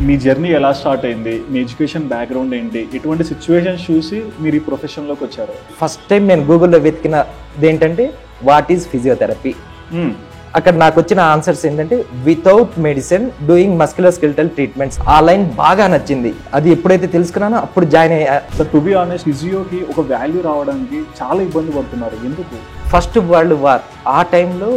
మీ journey ఎలా start అయింది, మీ education background ఏంటి, ఎటువంటి సిచ్యువేషన్స్ చూసి మీరు ఈ ప్రొఫెషన్లోకి వచ్చారు? ఫస్ట్ టైం నేను గూగుల్లో వెతికినది ఏంటంటే వాట్ ఈజ్ ఫిజియోథెరపీ. అక్కడ నాకు వచ్చిన ఆన్సర్స్ ఏంటంటే without medicine doing muscular skeletal treatments. ఆ లైన్ బాగా నచ్చింది. అది ఎప్పుడైతే తెలుసుకున్నానో అప్పుడు జాయిన్ అయ్యా. సార్, టు బి ఆనెస్ట్, ఫిజియోకి ఒక వాల్యూ రావడానికి చాలా ఇబ్బంది పడుతున్నారు. ఎందుకు? ఫస్ట్ వరల్డ్ వార్ ఆ టైంలో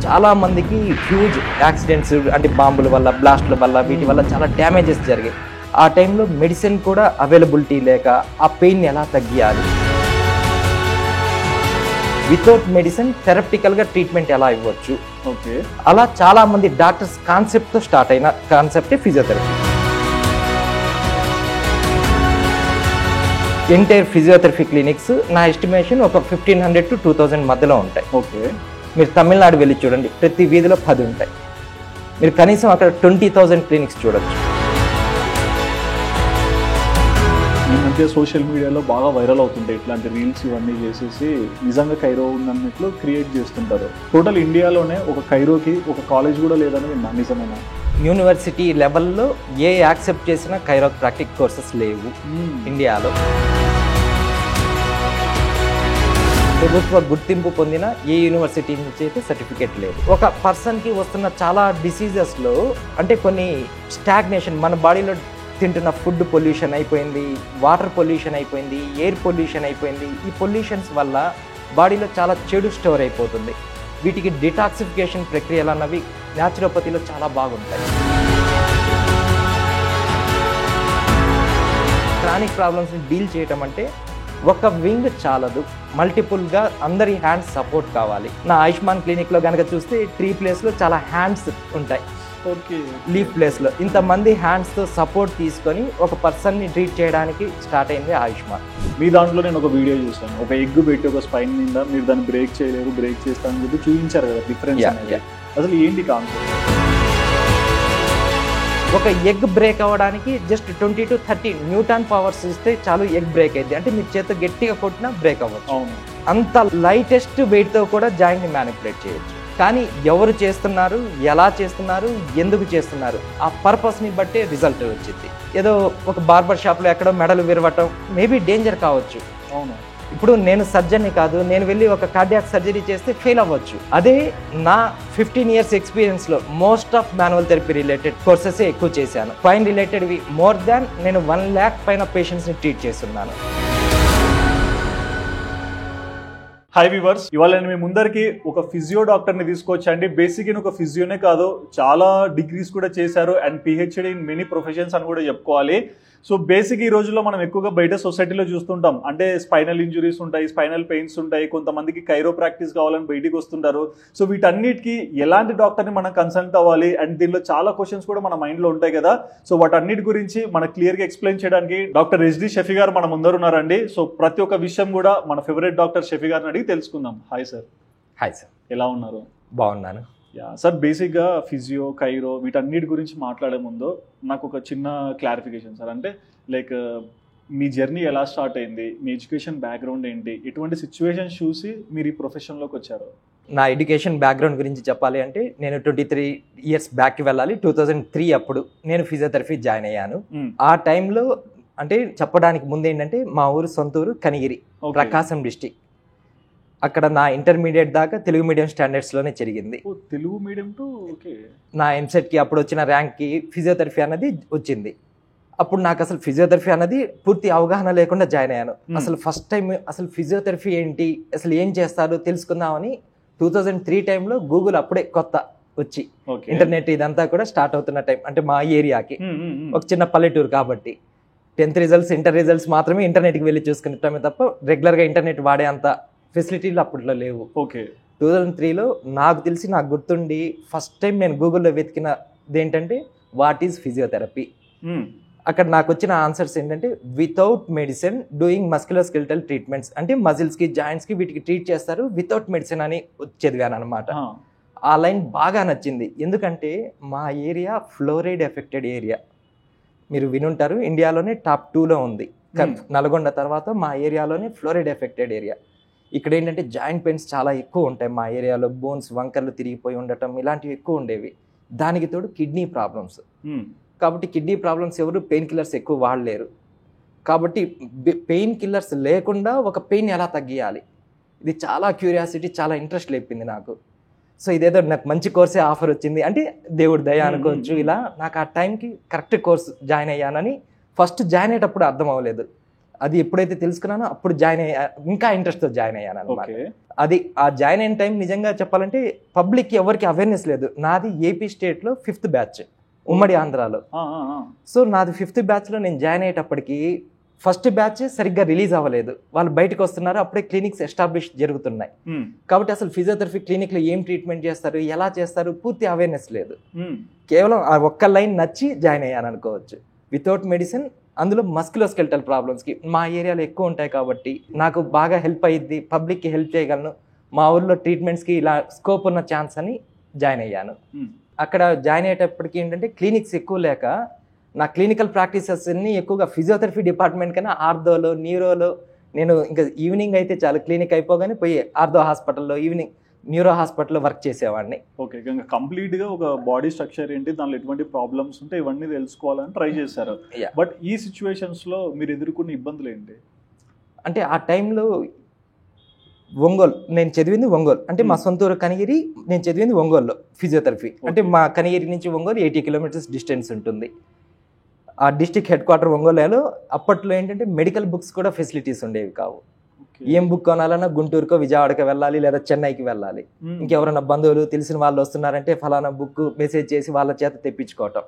చాలా మందికి హ్యూజ్ యాక్సిడెంట్స్, అంటే బాంబుల వల్ల, బ్లాస్ట్ల వల్ల, వీటి వల్ల చాలా డ్యామేజెస్ జరిగాయి. ఆ టైంలో మెడిసిన్ కూడా అవైలబిలిటీ లేక ఆ పెయిన్ ఎలా తగ్గియాలి, వితౌట్ మెడిసిన్ థెరప్టికల్గా ట్రీట్మెంట్ ఎలా ఇవ్వచ్చు, ఓకే, అలా చాలా మంది డాక్టర్స్ కాన్సెప్ట్తో స్టార్ట్ అయిన కాన్సెప్టే ఫిజియోథెరపీ. ఎంటైర్ ఫిజియోథెరపీ క్లినిక్స్ నా ఎస్టిమేషన్ ఒక 1500 to 2000 మధ్యలో ఉంటాయి. ఓకే, మీరు తమిళనాడు వెళ్ళి చూడండి, ప్రతి వీధిలో 10 ఉంటాయి. మీరు కనీసం అక్కడ 20,000 క్లినిక్స్ చూడొచ్చు. ఈ మధ్య సోషల్ మీడియాలో బాగా వైరల్ అవుతుంటాయి ఇట్లాంటి రీల్స్ ఇవన్నీ చేసేసి నిజంగా కైరో ఉన్నట్లు క్రియేట్ చేస్తుంటారు. టోటల్ ఇండియాలోనే ఒక కైరోకి ఒక కాలేజ్ కూడా లేదని విన్నా, నిజమేనా? యూనివర్సిటీ లెవెల్లో ఏ యాక్సెప్ట్ చేసిన కైరోప్రాక్టిక్ కోర్సెస్ లేవు ఇండియాలో. ప్రభుత్వ గుర్తింపు పొందిన ఏ యూనివర్సిటీ నుంచి అయితే సర్టిఫికేట్ లేదు. ఒక పర్సన్కి వస్తున్న చాలా డిసీజెస్లో అంటే కొన్ని స్టాగ్నేషన్, మన బాడీలో తింటున్న ఫుడ్ పొల్యూషన్ అయిపోయింది, వాటర్ పొల్యూషన్ అయిపోయింది, ఎయిర్ పొల్యూషన్ అయిపోయింది. ఈ పొల్యూషన్స్ వల్ల బాడీలో చాలా చెడు స్టోర్ అయిపోతుంది. వీటికి డిటాక్సిఫికేషన్ ప్రక్రియలు అన్నవి న్యాచురోపతిలో చాలా బాగుంటాయి. క్రానిక్ ప్రాబ్లమ్స్ని డీల్ చేయటం అంటే ఒక వింగ్ చాలదు, మల్టిపుల్గా అందరి హ్యాండ్స్ సపోర్ట్ కావాలి. నా ఆయుష్మాన్ క్లినిక్లో కనుక చూస్తే ట్రీ ప్లేస్లో చాలా హ్యాండ్స్ ఉంటాయి. ఓకే, లీఫ్ ప్లేస్లో ఇంతమంది హ్యాండ్స్తో సపోర్ట్ తీసుకొని ఒక పర్సన్ని ట్రీట్ చేయడానికి స్టార్ట్ అయింది ఆయుష్మాన్. మీ దాంట్లో నేను ఒక వీడియో చూసాను, ఒక ఎగ్ పెట్టి ఒక స్పైన్ మీద మీరు దాన్ని బ్రేక్ చేయలేరు, బ్రేక్ చేస్తానని చెప్పి చూపించారు కదా డిఫరెన్స్ అనేది. అసలు ఏంటి కాన్సెప్ట్? ఒక ఎగ్ బ్రేక్ అవ్వడానికి జస్ట్ 20 to 30 న్యూటన్ పవర్స్ ఇస్తే చాలు, ఎగ్ బ్రేక్ అయింది. అంటే మీ చేత గట్టిగా కొట్టినా బ్రేక్ అవ్వచ్చు. అవును, అంత లైటెస్ట్ వెయిట్తో కూడా జాయింట్ని మ్యానిపులేట్ చేయొచ్చు. కానీ ఎవరు చేస్తున్నారు, ఎలా చేస్తున్నారు, ఎందుకు చేస్తున్నారు, ఆ పర్పస్ని బట్టే రిజల్ట్ వచ్చింది. ఏదో ఒక బార్బర్ షాప్లో ఎక్కడో మెడలు విరవటం మేబీ డేంజర్ కావచ్చు. అవును, ఇప్పుడు నేను సర్జన్ని కాదు, నేను వెళ్ళి ఒక కార్డియాక్ సర్జరీ చేస్తే ఫెయిల్ అవ్వచ్చు. అదే నా 15 years ఎక్స్పీరియన్స్లో most of manual therapy related courses ఎక్కువ చేశాను. స్పైన్ రిలేటెడ్వి మోర్ దాన్ నేను 1 lakh పైన పేషెంట్స్ని ట్రీట్ చేస్తున్నాను. హై వ్యూవర్స్, ఇవాళ నేను మీ ముందరికి ఒక ఫిజియో డాక్టర్ని తీసుకొచ్చండి. బేసిక్ ఒక ఫిజియోనే కాదు, చాలా డిగ్రీస్ కూడా చేశారు and PhD in many professions అని కూడా చెప్పుకోవాలి. సో బేసిక్ ఈ రోజుల్లో మనం ఎక్కువగా బయట సొసైటీలో చూస్తుంటాం, అంటే స్పైనల్ ఇంజురీస్ ఉంటాయి, స్పైనల్ పెయిన్స్ ఉంటాయి, కొంతమందికి కైరో ప్రాక్టీస్ కావాలని బయటికి వస్తుంటారు. సో వీటన్నిటికీ ఎలాంటి డాక్టర్ని మనం కన్సల్ట్ అవ్వాలి అండ్ దీనిలో చాలా క్వశ్చన్స్ కూడా మన మైండ్లో ఉంటాయి కదా. సో వాటన్నిటి గురించి మనకు క్లియర్గా ఎక్స్ప్లెయిన్ చేయడానికి డాక్టర్ ఎస్డి షఫీ గారు మన ముందర ఉన్నారండి. సో ప్రతి ఒక్క విషయం కూడా మన ఫేవరెట్ డాక్టర్ షఫీ గారిని అడిగి తెలుసుకుందాం. Hi sir. హాయ్ సార్, ఎలా ఉన్నారు? బాగున్నాను. సార్, బేసిక్గా ఫిజియో, కైరో వీటన్నిటి గురించి మాట్లాడే ముందు నాకు ఒక చిన్న క్లారిఫికేషన్ సార్. అంటే లైక్ మీ జర్నీ ఎలా స్టార్ట్ అయింది, మీ ఎడ్యుకేషన్ బ్యాక్గ్రౌండ్ ఏంటి, ఎటువంటి సిచ్యువేషన్స్ చూసి మీరు ఈ ప్రొఫెషన్లోకి వచ్చారు? నా ఎడ్యుకేషన్ బ్యాక్గ్రౌండ్ గురించి చెప్పాలి అంటే నేను 23 years బ్యాక్కి వెళ్ళాలి. 2003 అప్పుడు నేను ఫిజియోథెరపీ జాయిన్ అయ్యాను. ఆ టైంలో అంటే చెప్పడానికి ముందు ఏంటంటే మా ఊరు సొంతూరు కనిగిరి, ప్రకాశం డిస్టిక్. అక్కడ నా ఇంటర్మీడియట్ దాకా తెలుగు మీడియం స్టాండర్డ్స్లోనే జరిగింది. Telugu medium to okay. నా ఎంసెట్కి అప్పుడు వచ్చిన ర్యాంక్కి ఫిజియోథెరపీ అన్నది వచ్చింది. అప్పుడు నాకు అసలు ఫిజియోథెరపీ అన్నది పూర్తి అవగాహన లేకుండా జాయిన్ అయ్యాను. అసలు ఫస్ట్ టైం అసలు ఫిజియోథెరపీ ఏంటి, అసలు ఏం చేస్తారు తెలుసుకుందామని 2003 టైంలో గూగుల్ అప్పుడే కొత్త వచ్చి ఇంటర్నెట్ ఇదంతా కూడా స్టార్ట్ అవుతున్న టైం. అంటే మా ఏరియాకి ఒక చిన్న పల్లెటూరు కాబట్టి 10th రిజల్ట్స్, ఇంటర్ రిజల్ట్స్ మాత్రమే ఇంటర్నెట్కి వెళ్ళి చూసుకునే తప్ప రెగ్యులర్గా ఇంటర్నెట్ వాడే అంత ఫెసిలిటీలు అప్పట్లో లేవు. ఓకే. 2003లో నాకు తెలిసి, నాకు గుర్తుండి ఫస్ట్ టైం నేను గూగుల్లో వెతికినది ఏంటంటే వాట్ ఈజ్ ఫిజియోథెరపీ. అక్కడ నాకు వచ్చిన ఆన్సర్స్ ఏంటంటే without medicine doing muscular skeletal treatments, అంటే మజిల్స్కి, జాయింట్స్కి వీటికి ట్రీట్ చేస్తారు వితౌట్ మెడిసిన్ అని చదివాను అనమాట. ఆ లైన్ బాగా నచ్చింది. ఎందుకంటే మా ఏరియా ఫ్లోరైడ్ ఎఫెక్టెడ్ ఏరియా, మీరు వినుంటారు, ఇండియాలోనే టాప్ 2లో ఉంది. నల్గొండ తర్వాత మా ఏరియాలోనే ఫ్లోరైడ్ ఎఫెక్టెడ్ ఏరియా. ఇక్కడ ఏంటంటే జాయింట్ పెయిన్స్ చాలా ఎక్కువ ఉంటాయి మా ఏరియాలో, బోన్స్ వంకర్లు తిరిగిపోయి ఉండటం ఇలాంటివి ఎక్కువ ఉండేవి. దానికి తోడు కిడ్నీ ప్రాబ్లమ్స్. కాబట్టి కిడ్నీ ప్రాబ్లమ్స్ ఎవరు పెయిన్ కిల్లర్స్ ఎక్కువ వాడలేరు. కాబట్టి పెయిన్ కిల్లర్స్ లేకుండా ఒక పెయిన్ ఎలా తగ్గియాలి, ఇది చాలా క్యూరియాసిటీ, చాలా ఇంట్రెస్ట్ లేపింది నాకు. సో ఇదేదో నాకు మంచి కోర్సే ఆఫర్ వచ్చింది అంటే దేవుడి దయ అనుకోవచ్చు. ఇలా నాకు ఆ టైంకి కరెక్ట్ కోర్స్ జాయిన్ అయ్యానని ఫస్ట్ జాయిన్ అయ్యేటప్పుడు అర్థం అవ్వలేదు. అది ఎప్పుడైతే తెలుసుకున్నానో అప్పుడు జాయిన్ అయ్యా, ఇంకా ఇంట్రెస్ట్తో జాయిన్ అయ్యాను అనమాట. అది ఆ జాయిన్ అయిన టైం నిజంగా చెప్పాలంటే పబ్లిక్కి ఎవరికి అవేర్నెస్ లేదు. నాది ఏపీ స్టేట్లో 5th బ్యాచ్, ఉమ్మడి ఆంధ్రాలో. సో నాది 5th బ్యాచ్లో నేను జాయిన్ అయ్యేటప్పటికి ఫస్ట్ బ్యాచ్ సరిగ్గా రిలీజ్ అవ్వలేదు. వాళ్ళు బయటకు వస్తున్నారు, అప్పుడే క్లినిక్స్ ఎస్టాబ్లిష్ జరుగుతున్నాయి. కాబట్టి అసలు ఫిజియోథెరపీ క్లినిక్లో ఏం ట్రీట్మెంట్ చేస్తారు, ఎలా చేస్తారు, పూర్తి అవేర్నెస్ లేదు. కేవలం ఆ ఒక్క లైన్ నచ్చి జాయిన్ అయ్యాను అనుకోవచ్చు. వితౌట్ మెడిసిన్, అందులో మస్కులోస్కెల్టల్ ప్రాబ్లమ్స్కి మా ఏరియాలో ఎక్కువ ఉంటాయి కాబట్టి నాకు బాగా హెల్ప్ అయ్యిద్ది, పబ్లిక్కి హెల్ప్ చేయగలను, మా ఊర్లో ట్రీట్మెంట్స్కి ఇలా స్కోప్ ఉన్న ఛాన్స్ అని జాయిన్ అయ్యాను. అక్కడ జాయిన్ అయ్యేటప్పటికి ఏంటంటే క్లినిక్స్ ఎక్కువ లేక నా క్లినికల్ ప్రాక్టీసెస్ అన్ని ఎక్కువగా ఫిజియోథెరపీ డిపార్ట్మెంట్ కన్నా ఆర్థోలో, న్యూరోలో, నేను ఇంకా ఈవినింగ్ అయితే చాలు క్లినిక్ అయిపోగానే పోయి ఆర్థో హాస్పిటల్లో, ఈవినింగ్ న్యూరో హాస్పిటల్లో వర్క్ చేసేవాడిని. ఓకే, ఇంకా కంప్లీట్గా ఒక బాడీ స్ట్రక్చర్ ఏంటి, దానిలో ఎటువంటి ప్రాబ్లమ్స్ ఉంటే ఇవన్నీ తెలుసుకోవాలని ట్రై చేశారు. బట్ ఈ సిచ్యువేషన్స్లో మీరు ఎదుర్కొన్న ఇబ్బందులు ఏంటి? అంటే ఆ టైంలో ఒంగోలు, నేను చదివింది ఒంగోలు, అంటే మా సొంతూరు కనిగిరి, నేను చదివింది ఒంగోలులో ఫిజియోథెరపీ. అంటే మా కనిగిరి నుంచి ఒంగోలు 80 కిలోమీటర్స్ డిస్టెన్స్ ఉంటుంది. ఆ డిస్ట్రిక్ట్ హెడ్ క్వార్టర్ ఒంగోలులో. అప్పట్లో ఏంటంటే మెడికల్ బుక్స్ కూడా ఫెసిలిటీస్ ఉండేవి కావు. ఏం బుక్ కొనాలన్నా గుంటూరుకో, విజయవాడకో వెళ్ళాలి, లేదా చెన్నైకి వెళ్ళాలి. ఇంకెవరైనా బంధువులు తెలిసిన వాళ్ళు వస్తున్నారంటే ఫలానా బుక్ మెసేజ్ చేసి వాళ్ళ చేత తెప్పించుకోవటం.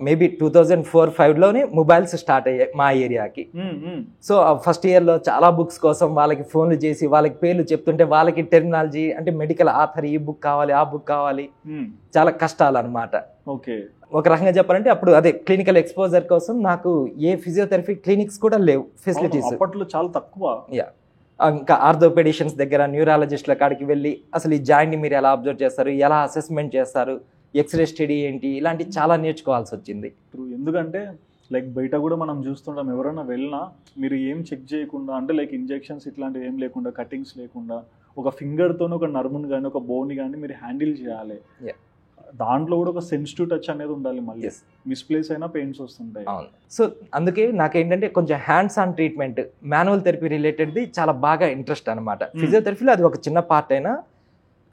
మేబీ 2004-05లోనే మొబైల్స్ స్టార్ట్ అయ్యాయి మా ఏరియాకి. సో ఫస్ట్ ఇయర్లో చాలా బుక్స్ కోసం వాళ్ళకి ఫోన్లు చేసి వాళ్ళకి పేర్లు చెప్తుంటే వాళ్ళకి టెర్మినాలజీ అంటే మెడికల్ ఆథర్, ఈ బుక్ కావాలి, ఆ బుక్ కావాలి, చాలా కష్టాలు అనమాట. ఓకే, ఒక రకంగా చెప్పాలంటే అప్పుడు అదే క్లినికల్ ఎక్స్పోజర్ కోసం నాకు ఏ ఫిజియోథెరపీ క్లినిక్స్ కూడా లేవు, ఫెసిలిటీస్ అప్పట్లో చాలా తక్కువ. ఇంకా ఆర్థోపెడిషన్స్ దగ్గర, న్యూరాలజిస్ట్ల కాడికి వెళ్ళి అసలు ఈ జాయింట్ని మీరు ఎలా అబ్జర్వ్ చేస్తారు, ఎలా అసెస్మెంట్ చేస్తారు, ఎక్స్రే స్టడీ ఏంటి, ఇలాంటి చాలా నేర్చుకోవాల్సి వచ్చింది. ఎందుకంటే లైక్ బయట కూడా మనం చూస్తుంటాం, ఎవరైనా వెళ్ళినా మీరు ఏం చెక్ చేయకుండా, అంటే లైక్ ఇంజెక్షన్స్ ఇట్లాంటివి ఏం లేకుండా, కటింగ్స్ లేకుండా, ఒక ఫింగర్తో ఒక నర్వ్ని కానీ ఒక బోన్ని కానీ మీరు హ్యాండిల్ చేయాలి. దాంట్లో కూడా ఒక సెన్సిటివ్ టచ్ అనేది ఉండాలి. మళ్ళీ మిస్ప్లేస్ అయినా పెయిన్స్ వస్తుంటాయి. సో అందుకే నాకేంటంటే కొంచెం hands on treatment, manual therapy రిలేటెడ్ది చాలా బాగా ఇంట్రెస్ట్ అనమాట. ఫిజియోథెరపీలో అది ఒక చిన్న పార్ట్ అయినా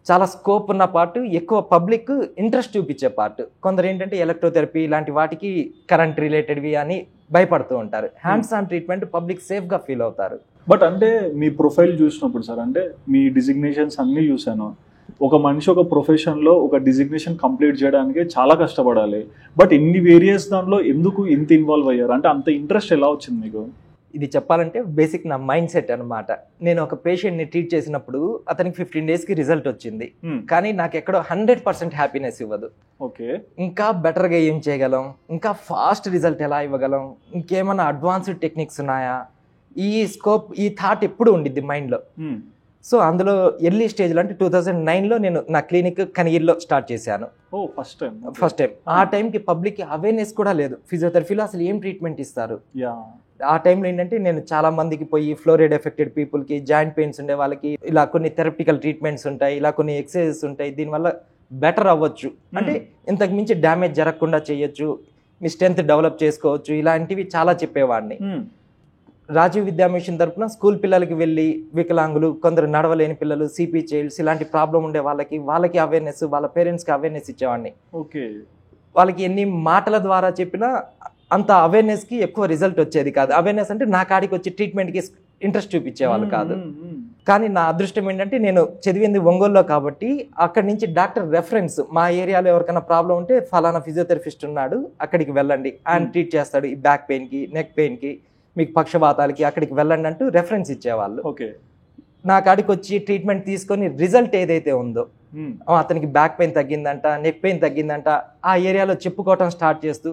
చాలా స్కోప్ ఉన్న పార్ట్, ఎక్కువ పబ్లిక్ ఇంట్రెస్ట్ చూపించే పార్ట్. కొందరు ఏంటంటే ఎలక్ట్రోథెరపీ ఇలాంటి వాటికి కరెంట్ రిలేటెడ్వి అని భయపడుతూ ఉంటారు. హ్యాండ్స్ ఆన్ ట్రీట్మెంట్ పబ్లిక్ సేఫ్గా ఫీల్ అవుతారు. బట్ అంటే మీ ప్రొఫైల్ చూసినప్పుడు సార్, అంటే మీ డిజిగ్నేషన్స్ అన్నీ చూశాను. ఒక మనిషి ఒక ప్రొఫెషన్లో ఒక డిజిగ్నేషన్ కంప్లీట్ చేయడానికి చాలా కష్టపడాలి. బట్ ఇన్ని వేరియస్ దానిలో ఎందుకు ఇంత ఇన్వాల్వ్ అయ్యారు, అంటే అంత ఇంట్రెస్ట్ ఎలా వచ్చింది మీకు? ఇది చెప్పాలంటే బేసిక్ నా మైండ్ సెట్ అనమాట. నేను ఒక పేషెంట్ని ట్రీట్ చేసినప్పుడు అతనికి 15 డేస్కి రిజల్ట్ వచ్చింది, కానీ నాకు ఎక్కడో 100% హ్యాపీనెస్ ఇవ్వదు. ఓకే, ఇంకా బెటర్గా ఏం చేయగలం, ఇంకా ఫాస్ట్ రిజల్ట్ ఎలా ఇవ్వగలం, ఇంకేమైనా అడ్వాన్స్డ్ టెక్నిక్స్ ఉన్నాయా, ఈ స్కోప్, ఈ థాట్ ఎప్పుడు ఉండిద్ది మైండ్లో. సో అందులో ఎర్లీ స్టేజ్లో అంటే 2009లో నేను నా క్లినిక్ కనిగిరిలో స్టార్ట్ చేశాను. First time. ఆ టైంకి పబ్లిక్కి అవేర్నెస్ కూడా లేదు, ఫిజియోథెరపీలో అసలు ఏం ట్రీట్మెంట్ ఇస్తారు. ఆ టైంలో ఏంటంటే నేను చాలా మందికి పోయి ఫ్లోరైడ్ ఎఫెక్టెడ్ పీపుల్కి, జాయింట్ పెయిన్స్ ఉండే వాళ్ళకి ఇలా కొన్ని థెరపిటికల్ ట్రీట్మెంట్స్ ఉంటాయి, ఇలా కొన్ని ఎక్సర్సైజెస్ ఉంటాయి, దీనివల్ల బెటర్ అవ్వచ్చు, అంటే ఇంతకు మించి డ్యామేజ్ జరగకుండా చేయొచ్చు, మీ స్ట్రెంత్ డెవలప్ చేసుకోవచ్చు, ఇలాంటివి చాలా చెప్పేవాడిని. రాజీవ్ విద్యా మిషన్ తరఫున స్కూల్ పిల్లలకి వెళ్ళి, వికలాంగులు, కొందరు నడవలేని పిల్లలు, సిపి చైల్డ్స్, ఇలాంటి ప్రాబ్లం ఉండే వాళ్ళకి అవేర్నెస్, వాళ్ళ పేరెంట్స్కి అవేర్నెస్ ఇచ్చేవాడిని. ఓకే, వాళ్ళకి ఎన్ని మాటల ద్వారా చెప్పినా అంత అవేర్నెస్కి ఎక్కువ రిజల్ట్ వచ్చేది కాదు. అవేర్నెస్ అంటే నా కాడికి వచ్చి ట్రీట్మెంట్కి ఇంట్రెస్ట్ చూపించేవాళ్ళు కాదు. కానీ నా అదృష్టం ఏంటంటే నేను చదివింది ఒంగోలులో కాబట్టి అక్కడి నుంచి డాక్టర్ రెఫరెన్స్, మా ఏరియాలో ఎవరికైనా ప్రాబ్లం ఉంటే ఫలానా ఫిజియోథెరపిస్ట్ ఉన్నాడు, అక్కడికి వెళ్ళండి, ఆయన ట్రీట్ చేస్తాడు, ఈ బ్యాక్ పెయిన్కి, నెక్ పెయిన్కి, మీకు పక్షవాతాలకి, అక్కడికి వెళ్ళండి అంటూ రెఫరెన్స్ ఇచ్చేవాళ్ళు. ఓకే, నా కాడికి వచ్చి ట్రీట్మెంట్ తీసుకొని రిజల్ట్ ఏదైతే ఉందో, అతనికి బ్యాక్ పెయిన్ తగ్గిందంట, నెక్ పెయిన్ తగ్గిందంట, ఆ ఏరియాలో చెప్పుకోవటం స్టార్ట్ చేస్తూ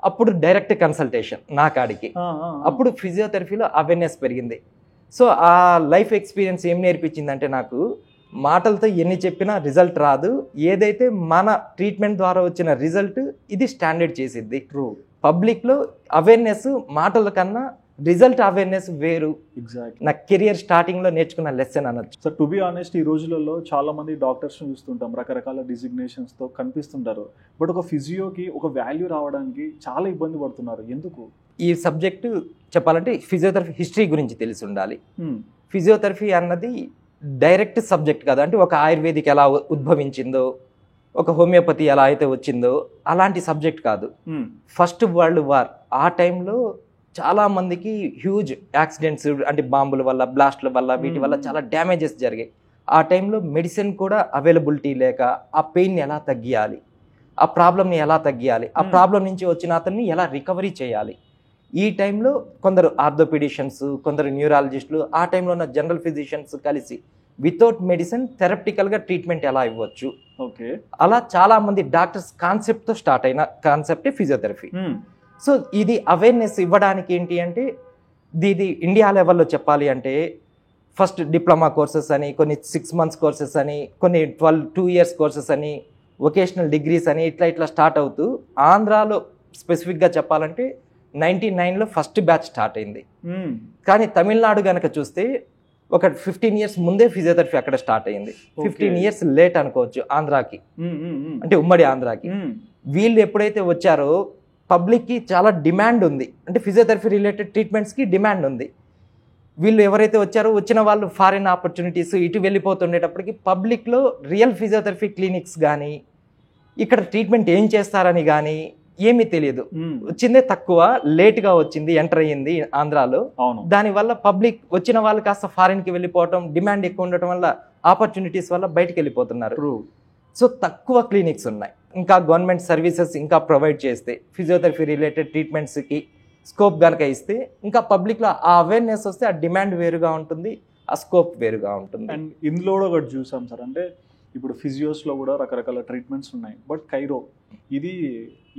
అప్పుడు డైరెక్ట్ కన్సల్టేషన్ నా కాడికి. అప్పుడు ఫిజియోథెరపీలో అవేర్నెస్ పెరిగింది. సో ఆ లైఫ్ ఎక్స్పీరియన్స్ ఏం నేర్పించిందంటే, నాకు మాటలతో ఎన్ని చెప్పినా రిజల్ట్ రాదు, ఏదైతే మన ట్రీట్మెంట్ ద్వారా వచ్చిన రిజల్ట్ ఇది స్టాండర్డ్ చేసిద్ది. పబ్లిక్లో అవేర్నెస్ మాటల కన్నా రిజల్ట్ అవేర్నెస్ వేరు. ఎగ్జాక్ట్లీ. నా కెరియర్ స్టార్టింగ్లో నేర్చుకున్న లెసన్ అనొచ్చు. సార్ టు బి ఆనెస్ట్ ఈ రోజులలో చాలా మంది డాక్టర్స్ని చూస్తుంటాం, రకరకాల డిజిగ్నేషన్స్తో కనిపిస్తుంటారు. బట్ ఒక ఫిజియోకి ఒక వాల్యూ రావడానికి చాలా ఇబ్బంది పడుతున్నారు. ఎందుకు? ఈ సబ్జెక్టు చెప్పాలంటే ఫిజియోథెరపీ హిస్టరీ గురించి తెలిసి ఉండాలి. ఫిజియోథెరపీ అన్నది డైరెక్ట్ సబ్జెక్ట్ కాదు. అంటే ఒక ఆయుర్వేదిక్ ఎలా ఉద్భవించిందో, ఒక హోమియోపతి ఎలా అయితే వచ్చిందో అలాంటి సబ్జెక్ట్ కాదు. ఫస్ట్ వరల్డ్ వార్ ఆ టైంలో చాలా మందికి హ్యూజ్ యాక్సిడెంట్స్, అంటే బాంబుల వల్ల, బ్లాస్ట్ల వల్ల, వీటి వల్ల చాలా డ్యామేజెస్ జరిగాయి. ఆ టైంలో మెడిసిన్ కూడా అవైలబిలిటీ లేక ఆ పెయిన్ని ఎలా తగ్గియాలి, ఆ ప్రాబ్లమ్ని ఎలా తగ్గియాలి, ఆ ప్రాబ్లం నుంచి వచ్చిన అతన్ని ఎలా రికవరీ చేయాలి. ఈ టైంలో కొందరు ఆర్థోపెడిషియన్స్, కొందరు న్యూరాలజిస్టులు, ఆ టైంలో ఉన్న జనరల్ ఫిజిషియన్స్ కలిసి వితౌట్ మెడిసిన్ థెరప్టికల్గా ట్రీట్మెంట్ ఎలా ఇవ్వచ్చు, ఓకే, అలా చాలామంది డాక్టర్స్ కాన్సెప్ట్తో స్టార్ట్ అయిన కాన్సెప్టే ఫిజియోథెరపీ. సో ఇది అవేర్నెస్ ఇవ్వడానికి ఏంటి అంటే, ఇది ఇండియా లెవెల్లో చెప్పాలి అంటే ఫస్ట్ డిప్లొమా కోర్సెస్ అని, కొన్ని 6 months కోర్సెస్ అని, కొన్ని 2 years కోర్సెస్ అని, వొకేషనల్ డిగ్రీస్ అని ఇట్లా స్టార్ట్ అవుతూ ఆంధ్రాలో స్పెసిఫిక్గా చెప్పాలంటే 99లో ఫస్ట్ బ్యాచ్ స్టార్ట్ అయింది. కానీ తమిళనాడు కనుక చూస్తే ఒక 15 years ముందే ఫిజియోథెరపీ అక్కడ స్టార్ట్ అయింది. 15 years లేట్ అనుకోవచ్చు ఆంధ్రాకి, అంటే ఉమ్మడి ఆంధ్రాకి. వీళ్ళు ఎప్పుడైతే వచ్చారో పబ్లిక్కి చాలా డిమాండ్ ఉంది, అంటే ఫిజియోథెరపీ రిలేటెడ్ ట్రీట్మెంట్స్కి డిమాండ్ ఉంది. వీళ్ళు ఎవరైతే వచ్చారో వచ్చిన వాళ్ళు ఫారిన్ ఆపర్చునిటీస్ ఇటు వెళ్ళిపోతుండేటప్పటికి పబ్లిక్లో రియల్ ఫిజియోథెరపీ క్లినిక్స్ కానీ, ఇక్కడ ట్రీట్మెంట్ ఏం చేస్తారని కానీ ఏమీ తెలియదు. వచ్చిందే తక్కువ, లేట్గా వచ్చింది, ఎంటర్ అయ్యింది ఆంధ్రాలో. దానివల్ల పబ్లిక్ వచ్చిన వాళ్ళు కాస్త ఫారిన్కి వెళ్ళిపోవటం, డిమాండ్ ఎక్కువ ఉండటం వల్ల, ఆపర్చునిటీస్ వల్ల బయటకు వెళ్ళిపోతున్నారు. సో తక్కువ క్లినిక్స్ ఉన్నాయి. ఇంకా గవర్నమెంట్ సర్వీసెస్ ఇంకా ప్రొవైడ్ చేస్తే, ఫిజియోథెరపీ రిలేటెడ్ ట్రీట్మెంట్స్కి స్కోప్ కనుక ఇస్తే, ఇంకా పబ్లిక్లో ఆ అవేర్నెస్ వస్తే ఆ డిమాండ్ వేరుగా ఉంటుంది, ఆ స్కోప్ వేరుగా ఉంటుంది. అండ్ ఇందులో కూడా ఒకటి చూసాం సార్, అంటే ఇప్పుడు ఫిజియోస్లో కూడా రకరకాల ట్రీట్మెంట్స్ ఉన్నాయి. బట్ కైరో ఇది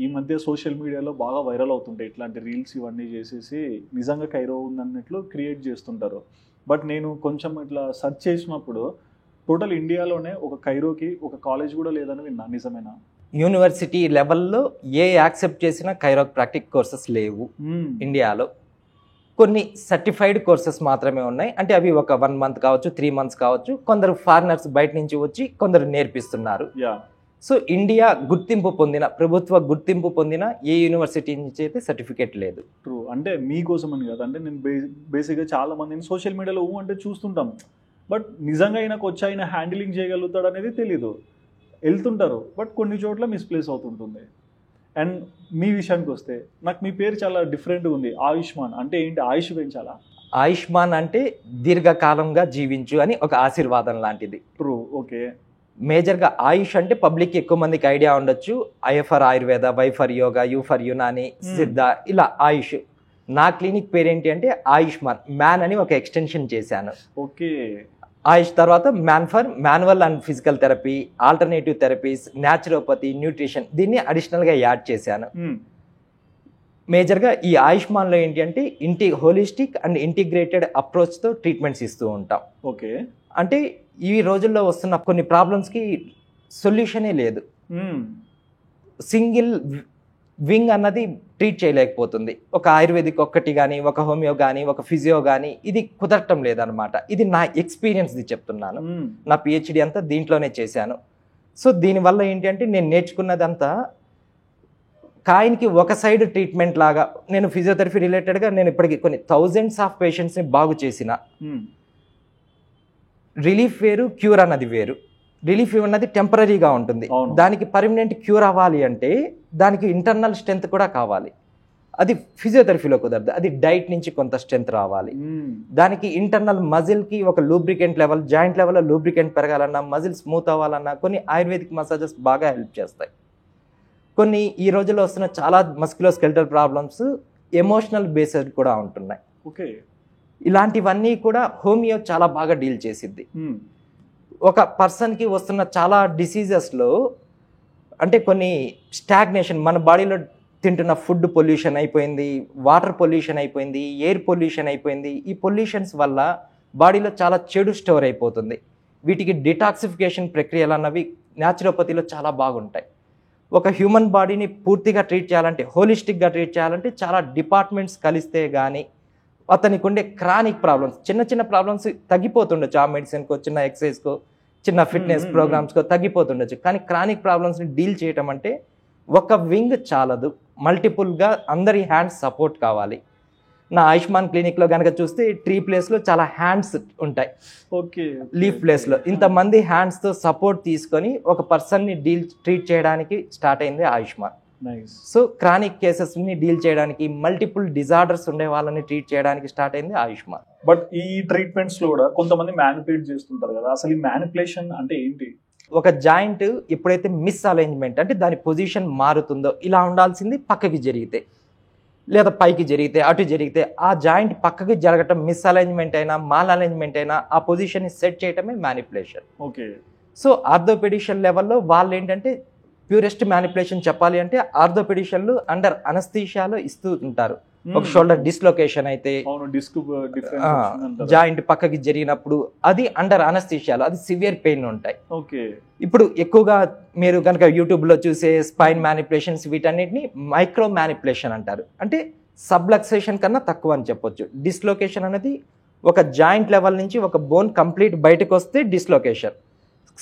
ఈ మధ్య సోషల్ మీడియాలో బాగా వైరల్ అవుతుంటాయి. ఇట్లాంటి రీల్స్ ఇవన్నీ చేసేసి నిజంగా కైరో ఉందన్నట్లు క్రియేట్ చేస్తుంటారు. బట్ నేను కొంచెం ఇట్లా సెర్చ్ చేసినప్పుడు టోటల్ ఇండియాలోనే ఒక కైరోకి ఒక కాలేజ్ కూడా లేదని విన్నా. నిజమేనా? యూనివర్సిటీ లెవెల్లో ఏ యాక్సెప్ట్ చేసిన కైరోప్రాక్టిక్ కోర్సెస్ లేవు ఇండియాలో. కొన్ని సర్టిఫైడ్ కోర్సెస్ మాత్రమే ఉన్నాయి. అంటే అవి ఒక 1 month కావచ్చు, 3 months కావచ్చు. కొందరు ఫారినర్స్ బయట నుంచి వచ్చి కొందరు నేర్పిస్తున్నారు. సో ఇండియా గుర్తింపు పొందిన, ప్రభుత్వ గుర్తింపు పొందిన ఏ యూనివర్సిటీ నుంచి అయితే సర్టిఫికేట్ లేదు. ట్రూ. అంటే మీకోసం అని కదా, అంటే నేను బేసిక్గా చాలా మందిని సోషల్ మీడియాలో అంటే చూస్తుంటాం. బట్ నిజంగా ఆయనకు వచ్చి ఆయన హ్యాండిలింగ్ చేయగలుగుతాడు అనేది తెలీదు. వెళ్తుంటారు, బట్ కొన్ని చోట్ల మిస్ప్లేస్ అవుతుంటుంది. అండ్ మీ విషయానికి వస్తే నాకు మీ పేరు చాలా డిఫరెంట్గా ఉంది, ఆయుష్మాన్. అంటే ఏంటి, ఆయుష్ పెంచాలా? ఆయుష్మాన్ అంటే దీర్ఘకాలంగా జీవించు అని ఒక ఆశీర్వాదం లాంటిది. ట్రూ. ఓకే. మేజర్గా ఆయుష్ అంటే పబ్లిక్ ఎక్కువ మందికి ఐడియా ఉండొచ్చు. I for Ayurveda, Y for yoga, U for Unani, Siddha, ఇలా ఆయుష్. నా క్లినిక్ పేరేంటి అంటే ఆయుష్మాన్. మ్యాన్ అని ఒక ఎక్స్టెన్షన్ చేశాను. ఓకే. ఆయుష్ తర్వాత man for manual and physical therapy, alternative therapies, naturopathy, nutrition, దీన్ని అడిషనల్గా యాడ్ చేశాను. మేజర్గా ఈ ఆయుష్మాన్లో ఏంటి అంటే హోలిస్టిక్ అండ్ ఇంటిగ్రేటెడ్ అప్రోచ్తో ట్రీట్మెంట్స్ ఇస్తూ ఉంటాం. ఓకే. అంటే ఈ రోజుల్లో వస్తున్న కొన్ని ప్రాబ్లమ్స్కి సొల్యూషనే లేదు. సింగిల్ వింగ్ అన్నది ట్రీట్ చేయలేకపోతుంది. ఒక ఆయుర్వేదిక్ ఒక్కటి కానీ, ఒక హోమియో కానీ, ఒక ఫిజియో కానీ ఇది కుదరటం లేదనమాట. ఇది నా ఎక్స్పీరియన్స్ది చెప్తున్నాను. నా పిహెచ్డి అంతా దీంట్లోనే చేశాను. సో దీనివల్ల ఏంటి అంటే నేను నేర్చుకున్నదంతా కాయిన్కి ఒక సైడ్ ట్రీట్మెంట్ లాగా. నేను ఫిజియోథెరపీ రిలేటెడ్గా నేను ఇప్పటికి కొన్ని thousands ఆఫ్ పేషెంట్స్ని బాగు చేసిన. రిలీఫ్ వేరు, క్యూర్ అన్నది వేరు. రిలీఫ్ అన్నది టెంపరీగా ఉంటుంది. దానికి పర్మనెంట్ క్యూర్ అవ్వాలి అంటే దానికి ఇంటర్నల్ స్ట్రెంత్ కూడా కావాలి. అది ఫిజియోథెరపీలో కుదరదు. అది డైట్ నుంచి కొంత స్ట్రెంత్ రావాలి. దానికి ఇంటర్నల్ మజిల్కి ఒక లూబ్రికెంట్ లెవెల్, జాయింట్ లెవెల్లో లూబ్రికెంట్ పెరగాలన్నా, మజిల్ స్మూత్ అవ్వాలన్నా కొన్ని ఆయుర్వేదిక్ మసాజెస్ బాగా హెల్ప్ చేస్తాయి. కొన్ని ఈ రోజుల్లో వస్తున్న చాలా మస్క్యులోస్కెలిటల్ ప్రాబ్లమ్స్ ఎమోషనల్ బేస్డ్ కూడా ఉంటున్నాయి. ఓకే. ఇలాంటివన్నీ కూడా హోమియో చాలా బాగా డీల్ చేసిద్ది. ఒక పర్సన్కి వస్తున్న చాలా డిసీజెస్లో అంటే కొన్ని స్టాగ్నేషన్, మన బాడీలో తింటున్న ఫుడ్ పొల్యూషన్ అయిపోయింది, వాటర్ పొల్యూషన్ అయిపోయింది, ఎయిర్ పొల్యూషన్ అయిపోయింది. ఈ పొల్యూషన్స్ వల్ల బాడీలో చాలా చెడు స్టోర్ అయిపోతుంది. వీటికి డిటాక్సిఫికేషన్ ప్రక్రియలు అన్నవి న్యాచురోపతిలో చాలా బాగుంటాయి. ఒక హ్యూమన్ బాడీని పూర్తిగా ట్రీట్ చేయాలంటే, హోలిస్టిక్గా ట్రీట్ చేయాలంటే చాలా డిపార్ట్మెంట్స్ కలిస్తే కానీ అతనికి ఉండే క్రానిక్ ప్రాబ్లమ్స్, చిన్న చిన్న ప్రాబ్లమ్స్ తగ్గిపోతుండొచ్చు, ఆ మెడిసిన్కో, చిన్న ఎక్సర్సైజ్కో, చిన్న ఫిట్నెస్ ప్రోగ్రామ్స్కో తగ్గిపోతుండొచ్చు. కానీ క్రానిక్ ప్రాబ్లమ్స్ని డీల్ చేయటం అంటే ఒక వింగ్ చాలదు, మల్టిపుల్గా అందరి హ్యాండ్స్ సపోర్ట్ కావాలి. నా ఆయుష్మాన్ క్లినిక్లో కనుక చూస్తే ట్రీ ప్లేస్లో చాలా హ్యాండ్స్ ఉంటాయి. ఓకే, లీఫ్ ప్లేస్లో ఇంతమంది హ్యాండ్స్తో సపోర్ట్ తీసుకొని ఒక పర్సన్ని ట్రీట్ చేయడానికి స్టార్ట్ అయింది ఆయుష్మాన్. సో క్రానిక్ కేసెస్ని డీల్ చేయడానికి, మల్టిపుల్ డిజార్డర్స్ ఉండే వాళ్ళని ట్రీట్ చేయడానికి స్టార్ట్ అయింది ఆయుష్మాన్. బట్ ఈ ట్రీట్మెంట్స్ లో కూడా కొంతమంది మ్యానిపులేట్ చేస్తుంటారు కదా, అసలు ఈ మ్యానిపులేషన్ అంటే ఏంటి? ఒక జాయింట్ ఎప్పుడైతే మిస్ అలైన్మెంట్ అంటే దాని పొజిషన్ మారుతుందో, ఇలా ఉండాల్సింది పక్కకి జరిగితే లేదా పైకి జరిగితే అటు జరిగితే, ఆ జాయింట్ పక్కకి జరగటం మిస్ అలైన్మెంట్ అయినా మాల్ అలైన్మెంట్ అయినా ఆ పొజిషన్ని సెట్ చేయటమే మ్యానిపులేషన్. ఓకే. సో ఆర్థోపెడిషన్ లెవెల్లో వాళ్ళు ఏంటంటే ప్యూరెస్ట్ మ్యానిపులేషన్ చెప్పాలి అంటే ఆర్థోపెడిషన్లు అండర్ అనస్థీషియాలో ఇస్తూ ఉంటారు. ఒక షోల్డర్ డిస్లొకేషన్ అయితే, జాయింట్ పక్కకి జరిగినప్పుడు అది అండర్ అనస్థీషియాలో, అది సివియర్ పెయిన్ ఉంటాయి. ఓకే. ఇప్పుడు ఎక్కువగా మీరు కనుక యూట్యూబ్లో చూసే స్పైన్ మ్యానిపులేషన్స్ వీటన్నిటిని మైక్రో మ్యానిపులేషన్ అంటారు. అంటే సబ్లక్సేషన్ కన్నా తక్కువ అని చెప్పొచ్చు. డిస్లొకేషన్ అనేది ఒక జాయింట్ లెవెల్ నుంచి ఒక బోన్ కంప్లీట్ బయటకు వస్తే డిస్లొకేషన్,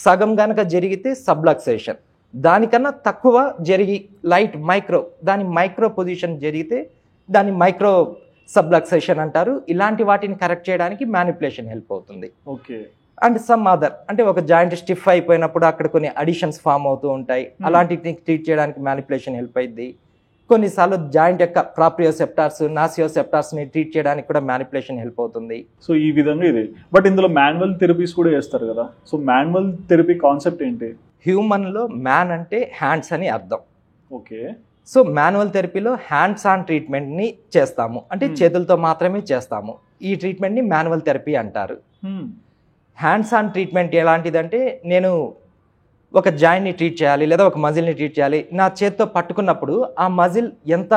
సగం కనుక జరిగితే సబ్లక్సేషన్, దానికన్నా తక్కువ జరిగి లైట్ మైక్రో, దాని మైక్రో పొజిషన్ జరిగితే దాన్ని మైక్రో సబ్లక్సేషన్ అంటారు. ఇలాంటి వాటిని కరెక్ట్ చేయడానికి మ్యానిపులేషన్ హెల్ప్ అవుతుంది. ఓకే. అండ్ సమ్ అదర్ అంటే ఒక జాయింట్ స్టిఫ్ అయిపోయినప్పుడు అక్కడ కొన్ని అడిషన్స్ ఫామ్ అవుతూ ఉంటాయి, అలాంటిని ట్రీట్ చేయడానికి మ్యానిపులేషన్ హెల్ప్ అయింది. కొన్నిసార్లు జాయింట్ యొక్క ప్రాప్రియోసెప్టార్స్, నాసియోసెప్టార్స్ని ట్రీట్ చేయడానికి కూడా మ్యానిపులేషన్ హెల్ప్ అవుతుంది. సో ఈ విధంగా ఇది. బట్ ఇందులో మాన్యువల్ థెరపీస్ కూడా చేస్తారు కదా, సో మాన్యువల్ థెరపీ కాన్సెప్ట్ ఏంటి? హ్యూమన్లో మ్యాన్ అంటే హ్యాండ్స్ అని అర్థం. ఓకే. సో మాన్యువల్ థెరపీలో హ్యాండ్స్ ఆన్ ట్రీట్మెంట్ని చేస్తాము, అంటే చేతులతో మాత్రమే చేస్తాము. ఈ ట్రీట్మెంట్ని మాన్యువల్ థెరపీ అంటారు. హ్యాండ్స్ ఆన్ ట్రీట్మెంట్ ఎలాంటిదంటే, నేను ఒక జాయింట్ని ట్రీట్ చేయాలి లేదా ఒక మజిల్ని ట్రీట్ చేయాలి, నా చేత్తో పట్టుకున్నప్పుడు ఆ మజిల్ ఎంత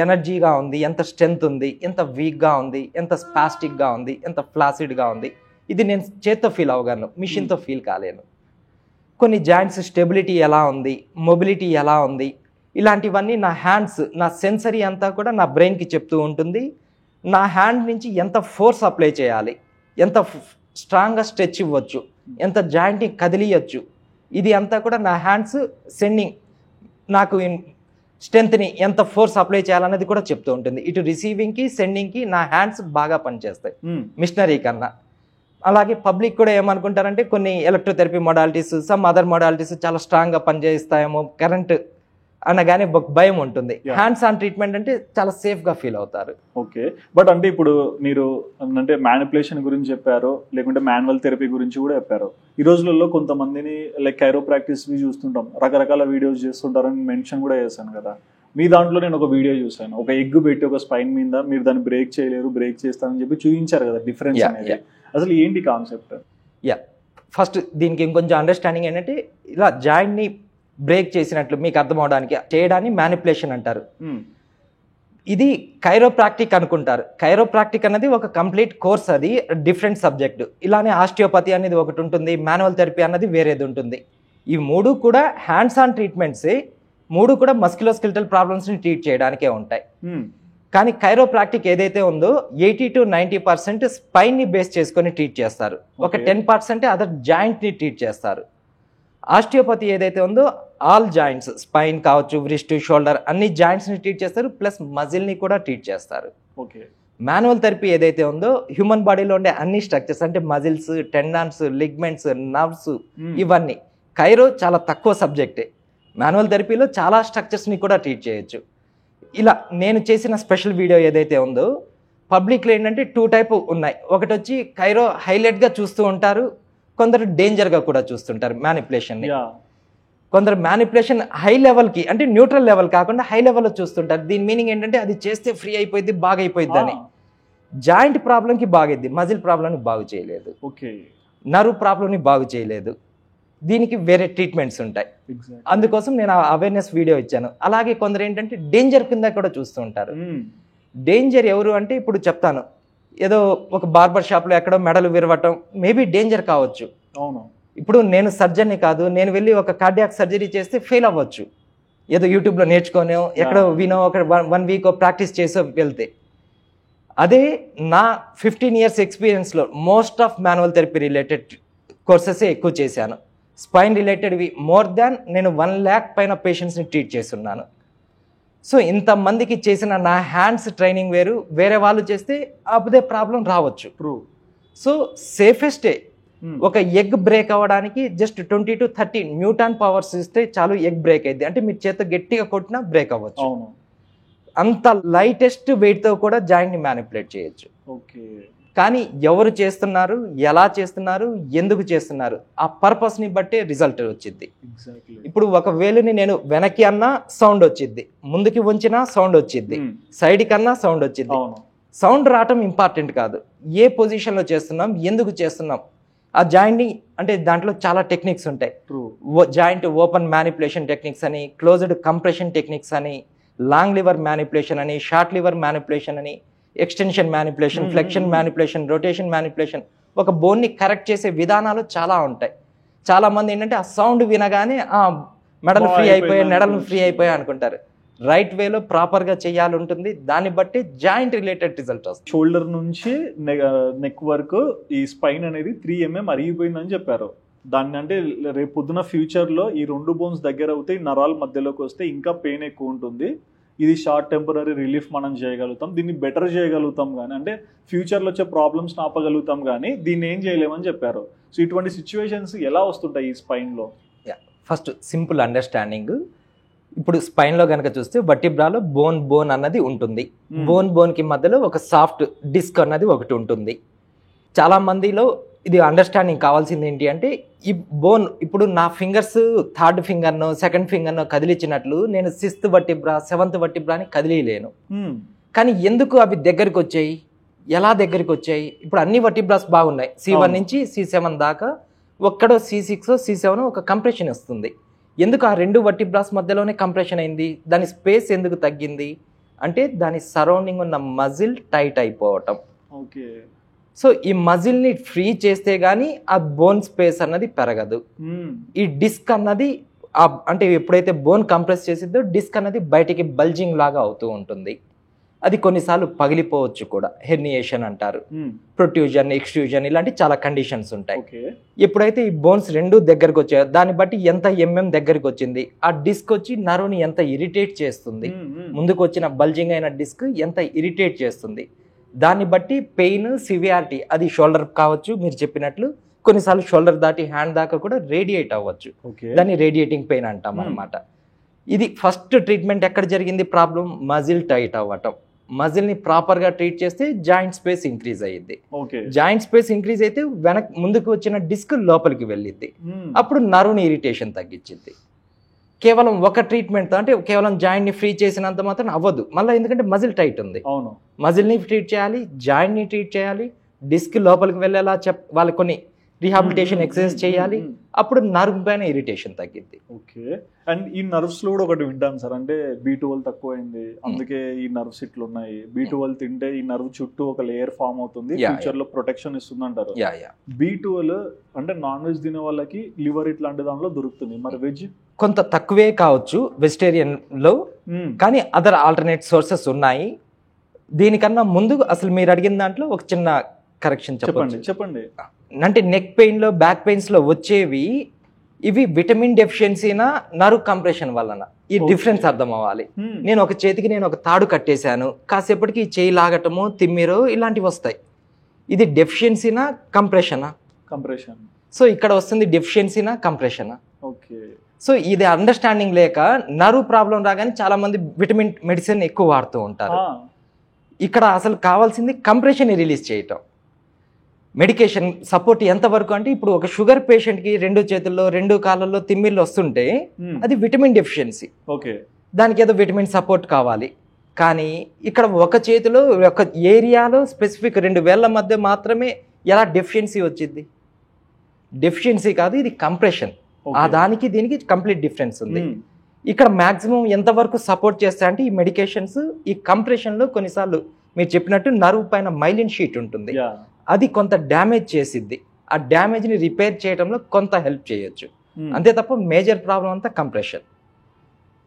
ఎనర్జీగా ఉంది, ఎంత స్ట్రెంగ్త్ ఉంది, ఎంత వీక్గా ఉంది, ఎంత స్పాస్టిక్గా ఉంది, ఎంత ఫ్లాసిడ్గా ఉంది, ఇది నేను చేత్తో ఫీల్ అవ్వగలను, మిషన్తో ఫీల్ కాలేను. కొన్ని జాయింట్స్ స్టెబిలిటీ ఎలా ఉంది, మొబిలిటీ ఎలా ఉంది, ఇలాంటివన్నీ నా హ్యాండ్స్, నా సెన్సరీ అంతా కూడా నా బ్రెయిన్కి చెప్తూ ఉంటుంది. నా హ్యాండ్ నుంచి ఎంత ఫోర్స్ అప్లై చేయాలి, ఎంత స్ట్రాంగ్గా స్ట్రెచ్ ఇవ్వచ్చు, ఎంత జాయింట్ని కదిలియచ్చు, ఇది అంతా కూడా నా హ్యాండ్స్ సెండింగ్, నాకు స్ట్రెంత్ని ఎంత ఫోర్స్ అప్లై చేయాలనేది కూడా చెప్తూ ఉంటుంది. ఇటు రిసీవింగ్కి సెండింగ్కి నా హ్యాండ్స్ బాగా పనిచేస్తాయి మిషనరీ కన్నా. అలాగే పబ్లిక్ కూడా ఏమనుకుంటారంటే కొన్ని electrotherapy modalities, some other modalities చాలా స్ట్రాంగ్గా పనిచేస్తాయేమో, కరెంట్ అనగానే భయం ఉంటుంది. హ్యాండ్స్ ఆన్ ట్రీట్మెంట్ అంటే చాలా సేఫ్గా ఫీల్ అవుతారు. ఓకే. బట్ అంటే ఇప్పుడు మీరు అంటే మ్యానిపులేషన్ గురించి చెప్పారు, లేకుంటే మాన్యువల్ థెరపీ గురించి కూడా చెప్పారు. ఈ రోజులలో కొంతమందిని లైక్ కైరో ప్రాక్టీస్వి చూస్తుంటాం, రకరకాల వీడియోస్ చేస్తుంటారని మెన్షన్ కూడా చేశాను కదా. మీ దాంట్లో నేను ఒక వీడియో చూసాను, ఒక ఎగ్ పెట్టి ఒక స్పైన్ మీద మీరు దాన్ని బ్రేక్ చేయలేరు, బ్రేక్ చేస్తారని చెప్పి చూపించారు కదా డిఫరెన్స్ అనేది. అసలు ఏంటి కాన్సెప్ట్? ఫస్ట్ దీనికి ఇంకొంచెం అండర్స్టాండింగ్ ఏంటంటే, ఇలా జాయింట్ని బ్రేక్ చేసినట్లు మీకు అర్థం అవడానికి చేయడాన్ని మ్యానిపులేషన్ అంటారు. ఇది కైరోప్రాక్టిక్ అనుకుంటారు. కైరోప్రాక్టిక్ అనేది ఒక కంప్లీట్ కోర్స్, అది డిఫరెంట్ సబ్జెక్ట్. ఇలానే ఆస్టియోపతి అనేది ఒకటి ఉంటుంది, మాన్యువల్ థెరపీ అన్నది వేరేది ఉంటుంది. ఈ మూడు కూడా హ్యాండ్స్ ఆన్ ట్రీట్మెంట్సే, మూడు కూడా మస్క్యులోస్కెలిటల్ ప్రాబ్లమ్స్ని ట్రీట్ చేయడానికే ఉంటాయి. కానీ కైరోప్రాక్టిక్ ఏదైతే ఉందో 80 to 90% స్పైన్ని బేస్ చేసుకొని ట్రీట్ చేస్తారు, ఒక 10% అదర్ జాయింట్ని ట్రీట్ చేస్తారు. ఆస్టియోపతి ఏదైతే ఉందో ఆల్ జాయింట్స్, స్పైన్ కావచ్చు, వ్రిస్ట్, షోల్డర్ అన్ని జాయింట్స్ని ట్రీట్ చేస్తారు, ప్లస్ మజిల్ని కూడా ట్రీట్ చేస్తారు. ఓకే. మాన్యువల్ థెరపీ ఏదైతే ఉందో హ్యూమన్ బాడీలో ఉండే అన్ని స్ట్రక్చర్స్ అంటే మజిల్స్, టెండాన్స్, లిగ్మెంట్స్, నర్వ్స్, ఇవన్నీ. కైరో చాలా తక్కువ సబ్జెక్టే, మాన్యువల్ థెరపీలో చాలా స్ట్రక్చర్స్ని కూడా ట్రీట్ చేయొచ్చు. ఇలా నేను చేసిన స్పెషల్ వీడియో ఏదైతే ఉందో పబ్లిక్లో ఏంటంటే 2 టైప్ ఉన్నాయి. ఒకటి వచ్చి కైరో హైలైట్గా చూస్తూ ఉంటారు, కొందరు డేంజర్గా కూడా చూస్తుంటారు మ్యానిపులేషన్ని. కొందరు మ్యానిపులేషన్ హై లెవెల్కి అంటే న్యూట్రల్ లెవెల్ కాకుండా హై లెవెల్లో చూస్తుంటారు. దీని మీనింగ్ ఏంటంటే అది చేస్తే ఫ్రీ అయిపోయింది, బాగా అయిపోయింది అని. జాయింట్ ప్రాబ్లంకి బాగైద్ది, మజిల్ ప్రాబ్లంని బాగు చేయలేదు, నర్వ్ ప్రాబ్లంని బాగు చేయలేదు. దీనికి వేరే ట్రీట్మెంట్స్ ఉంటాయి. అందుకోసం నేను అవేర్నెస్ వీడియో ఇచ్చాను. అలాగే కొందరు ఏంటంటే డేంజర్ కింద కూడా చూస్తూ ఉంటారు. డేంజర్ ఎవరు అంటే ఇప్పుడు చెప్తాను, ఏదో ఒక బార్బర్ షాప్లో ఎక్కడో మెడలు విరవటం మేబీ డేంజర్ కావచ్చు. అవును. ఇప్పుడు నేను సర్జన్ని కాదు, నేను వెళ్ళి ఒక కార్డియాక్ సర్జరీ చేస్తే ఫెయిల్ అవ్వచ్చు, ఏదో యూట్యూబ్లో నేర్చుకోనో ఎక్కడో వినో ఒక 1 వీక్ ప్రాక్టీస్ చేసో వెళ్తే. అదే నా 15 years ఎక్స్పీరియన్స్లో most of manual therapy related courses ఎక్కువ చేశాను. స్పైన్ రిలేటెడ్వి మోర్ దాన్ నేను 1 lakh పైన పేషెంట్స్ని ట్రీట్ చేస్తున్నాను. సో ఇంతమందికి చేసిన నా హ్యాండ్స్ ట్రైనింగ్ వేరు, వేరే వాళ్ళు చేస్తే అదే ప్రాబ్లం రావచ్చు. సో సేఫెస్టే ఒక ఎగ్ బ్రేక్ అవ్వడానికి జస్ట్ 20 to 30 న్యూటన్ పవర్స్ ఇస్తే చాలు, ఎగ్ బ్రేక్ అయింది. అంటే మీరు చేత గట్టిగా కొట్టినా బ్రేక్ అవ్వచ్చు. అంత లైటెస్ట్ వెయిట్తో కూడా జాయింట్ని మ్యానిపులేట్ చేయొచ్చు. కానీ ఎవరు చేస్తున్నారు, ఎలా చేస్తున్నారు, ఎందుకు చేస్తున్నారు, ఆ పర్పస్ని బట్టే రిజల్ట్ వచ్చింది. ఇప్పుడు ఒక వేలుని నేను వెనక్కి అన్నా సౌండ్ వచ్చింది, ముందుకి వంచినా సౌండ్ వచ్చింది, సైడ్ కన్నా సౌండ్ వచ్చింది. సౌండ్ రావటం ఇంపార్టెంట్ కాదు, ఏ పొజిషన్లో చేస్తున్నాం, ఎందుకు చేస్తున్నాం. ఆ జాయింట్ని అంటే దాంట్లో చాలా టెక్నిక్స్ ఉంటాయి. జాయింట్ ఓపెన్ మ్యానిపులేషన్ టెక్నిక్స్ అని, క్లోజ్డ్ కంప్రెషన్ టెక్నిక్స్ అని, లాంగ్ లివర్ మ్యానిపులేషన్ అని, షార్ట్ లివర్ మ్యానిపులేషన్ అని, extension manipulation, flexion manipulation, rotation manipulation. ఒక బోన్ని కరెక్ట్ చేసే విధానాలు చాలా ఉంటాయి. చాలా మంది ఏంటంటే ఆ సౌండ్ వినగానే మెడలు ఫ్రీ అయిపోయాయి, నెడలు ఫ్రీ అయిపోయాయి అనుకుంటారు. రైట్ వేలో ప్రాపర్గా చేయాలి ఉంటుంది, దాన్ని బట్టి జాయింట్ రిలేటెడ్ రిజల్ట్ వస్తుంది. షోల్డర్ నుంచి నెక్ వరకు ఈ స్పైన్ అనేది 3 mm అరిగిపోయిందని చెప్పారు. దాన్ని అంటే రేపు పొద్దున ఫ్యూచర్లో ఈ 2 బోన్స్ దగ్గర అవుతాయి, నరాల మధ్యలోకి వస్తే ఇంకా పెయిన్ ఎక్కువ ఉంటుంది. ఇది షార్ట్ టెంపరీ రిలీఫ్ మనం చేయగలుగుతాం, దీన్ని బెటర్ చేయగలుగుతాం, కానీ అంటే ఫ్యూచర్లో వచ్చే ప్రాబ్లమ్స్ ఆపగలుగుతాం, కానీ దీన్ని ఏం చేయలేమని చెప్పారు. సో ఇటువంటి సిచ్యువేషన్స్ ఎలా వస్తుంటాయి ఈ స్పైన్లో? First simple understanding. ఇప్పుడు స్పైన్లో కనుక చూస్తే వర్టిబ్రాలో బోన్ అన్నది ఉంటుంది. బోన్కి మధ్యలో ఒక సాఫ్ట్ డిస్క్ అన్నది ఒకటి ఉంటుంది. చాలా మందిలో ఇది అండర్స్టాండింగ్ కావాల్సింది ఏంటి అంటే, ఈ బోన్ ఇప్పుడు నా ఫింగర్స్ 3rd ఫింగర్నో 2nd ఫింగర్నో కదిలించినట్లు నేను 6th వర్టిబ్రా 7th వర్టిబ్రాని కదిలియలేను. కానీ ఎందుకు అవి దగ్గరికి వచ్చాయి, ఎలా దగ్గరికి వచ్చాయి? ఇప్పుడు అన్ని వర్టిబ్రాస్ బాగున్నాయి, C1 నుంచి C7 దాకా. ఒక్కడో C6 C7 ఒక కంప్రెషన్ వస్తుంది. ఎందుకు ఆ 2 వర్టిబ్రాస్ మధ్యలోనే కంప్రెషన్ అయింది? దాని స్పేస్ ఎందుకు తగ్గింది అంటే దాని సరౌండింగ్ ఉన్న మజిల్ టైట్ అయిపోవటం. సో ఈ మజిల్ని ఫ్రీ చేస్తే గానీ ఆ బోన్ స్పేస్ అన్నది పెరగదు. ఈ డిస్క్ అన్నది అంటే ఎప్పుడైతే బోన్ కంప్రెస్ చేసిద్దో డిస్క్ అన్నది బయటికి బల్జింగ్ లాగా అవుతూ ఉంటుంది. అది కొన్నిసార్లు పగిలిపోవచ్చు కూడా, హెర్నియేషన్ అంటారు, ప్రొట్యూజన్, ఎక్స్ట్రూజన్, ఇలాంటి చాలా కండిషన్స్ ఉంటాయి. ఎప్పుడైతే ఈ బోన్స్ 2 దగ్గరకు వచ్చాయో దాన్ని బట్టి ఎంత దగ్గరికి వచ్చింది, ఆ డిస్క్ వచ్చి నరుని ఎంత ఇరిటేట్ చేస్తుంది, ముందుకు వచ్చిన బల్జింగ్ అయిన డిస్క్ ఎంత ఇరిటేట్ చేస్తుంది, దాన్ని బట్టి పెయిన్ సివియారిటీ, అది షోల్డర్ కావచ్చు, మీరు చెప్పినట్లు కొన్నిసార్లు షోల్డర్ దాటి హ్యాండ్ దాకా కూడా రేడియేట్ అవ్వచ్చు. దాన్ని రేడియేటింగ్ పెయిన్ అంటాం అనమాట. ఇది ఫస్ట్ ట్రీట్మెంట్ ఎక్కడ జరిగింది ప్రాబ్లం? మజిల్ టైట్ అవ్వటం. మజిల్ని ప్రాపర్గా ట్రీట్ చేస్తే జాయింట్ స్పేస్ ఇంక్రీజ్ అయ్యింది. జాయింట్ స్పేస్ ఇంక్రీజ్ అయితే ముందుకు వచ్చిన డిస్క్ లోపలికి వెళ్ళింది, అప్పుడు నర్వ్ని ఇరిటేషన్ తగ్గించింది. కేవలం ఒక ట్రీట్మెంట్తో అంటే కేవలం జాయింట్ని ఫ్రీ చేసినంత మాత్రం అవ్వదు మళ్ళీ, ఎందుకంటే మజిల్ టైట్ ఉంది. మజిల్ని ట్రీట్ చేయాలి, జాయింట్ని ట్రీట్ చేయాలి, డిస్క్ లోపలికి వెళ్ళేలా వాళ్ళకి కొన్ని రీహాబిలిటేషన్ ఎక్సర్సైజ్ చేయాలి, అప్పుడు నర్వ్ పైన ఇరిటేషన్ తగ్గింది. అండ్ ఈ నర్వ్స్ లో కూడా ఒకటి వింటాను సార్, అంటే B12 తక్కువైంది, అందుకే ఈ నర్వ్స్ ఇట్లు ఉన్నాయి, B12 తింటే ఈ నర్వ్ చుట్టూ ఒక లేయర్ ఫామ్ అవుతుంది, ఫ్యూచర్ లో ప్రొటెక్షన్ ఇస్తుంది అంటారు. B12 అంటే నాన్ వెజ్ తినే వాళ్ళకి లివర్ ఇట్లాంటి దానిలో దొరుకుతుంది, మరి వెజ్ కొంత తక్కువే కావచ్చు వెజిటేరియన్ లో, కానీ అదర్ ఆల్టర్నేట్ సోర్సెస్ ఉన్నాయి. దీనికన్నా ముందు అసలు మీరు అడిగిన దాంట్లో ఒక చిన్న కరెక్షన్ చెప్పండి. అంటే నెక్ పెయిన్ లో, బ్యాక్ పెయిన్స్ లో వచ్చేవి ఇవి విటమిన్ డెఫిషియన్సీనా నర్వ్ కంప్రెషన్ వలన, ఈ డిఫరెన్స్ అర్థం అవ్వాలి. నేను ఒక చేతికి నేను ఒక తాడు కట్టేశాను, కాసేపటికి చేయి లాగటము, తిమ్మిరో ఇలాంటివి వస్తాయి. ఇది డెఫిషియన్సీనా కంప్రెషనా? కంప్రెషన్. సో ఇక్కడ వస్తుంది డెఫిషియన్సీనా కంప్రెషనా. ఓకే. సో ఇది అండర్స్టాండింగ్ లేక నర్వ్ ప్రాబ్లం రాగానే చాలా మంది విటమిన్ మెడిసిన్ ఎక్కువ వాడుతూ ఉంటారు. ఇక్కడ అసలు కావాల్సింది కంప్రెషన్ రిలీజ్ చేయటం. మెడికేషన్ సపోర్ట్ ఎంతవరకు అంటే, ఇప్పుడు ఒక షుగర్ పేషెంట్కి 2 చేతుల్లో 2 కాళ్ళల్లో తిమ్మిళ్ళు వస్తుంటే అది విటమిన్ డెఫిషియన్సీ, దానికి ఏదో విటమిన్ సపోర్ట్ కావాలి. కానీ ఇక్కడ ఒక చేతిలో ఒక ఏరియాలో స్పెసిఫిక్ 2 వేళ్ల మధ్య మాత్రమే ఎలా డెఫిషియన్సీ వచ్చింది? డెఫిషియన్సీ కాదు, ఇది కంప్రెషన్. ఆ దానికి దీనికి కంప్లీట్ డిఫరెన్స్ ఉంది. ఇక్కడ మాక్సిమం ఎంతవరకు సపోర్ట్ చేస్తాయంటే ఈ మెడికేషన్స్ ఈ కంప్రెషన్లో కొన్నిసార్లు మీరు చెప్పినట్టు నర్వ్ పైన మైలిన్ షీట్ ఉంటుంది, అది కొంత డ్యామేజ్ చేసిద్ది. ఆ డ్యామేజ్ని రిపేర్ చేయడంలో కొంత హెల్ప్ చేయొచ్చు, అంతే తప్ప మేజర్ ప్రాబ్లం అంతా కంప్రెషన్.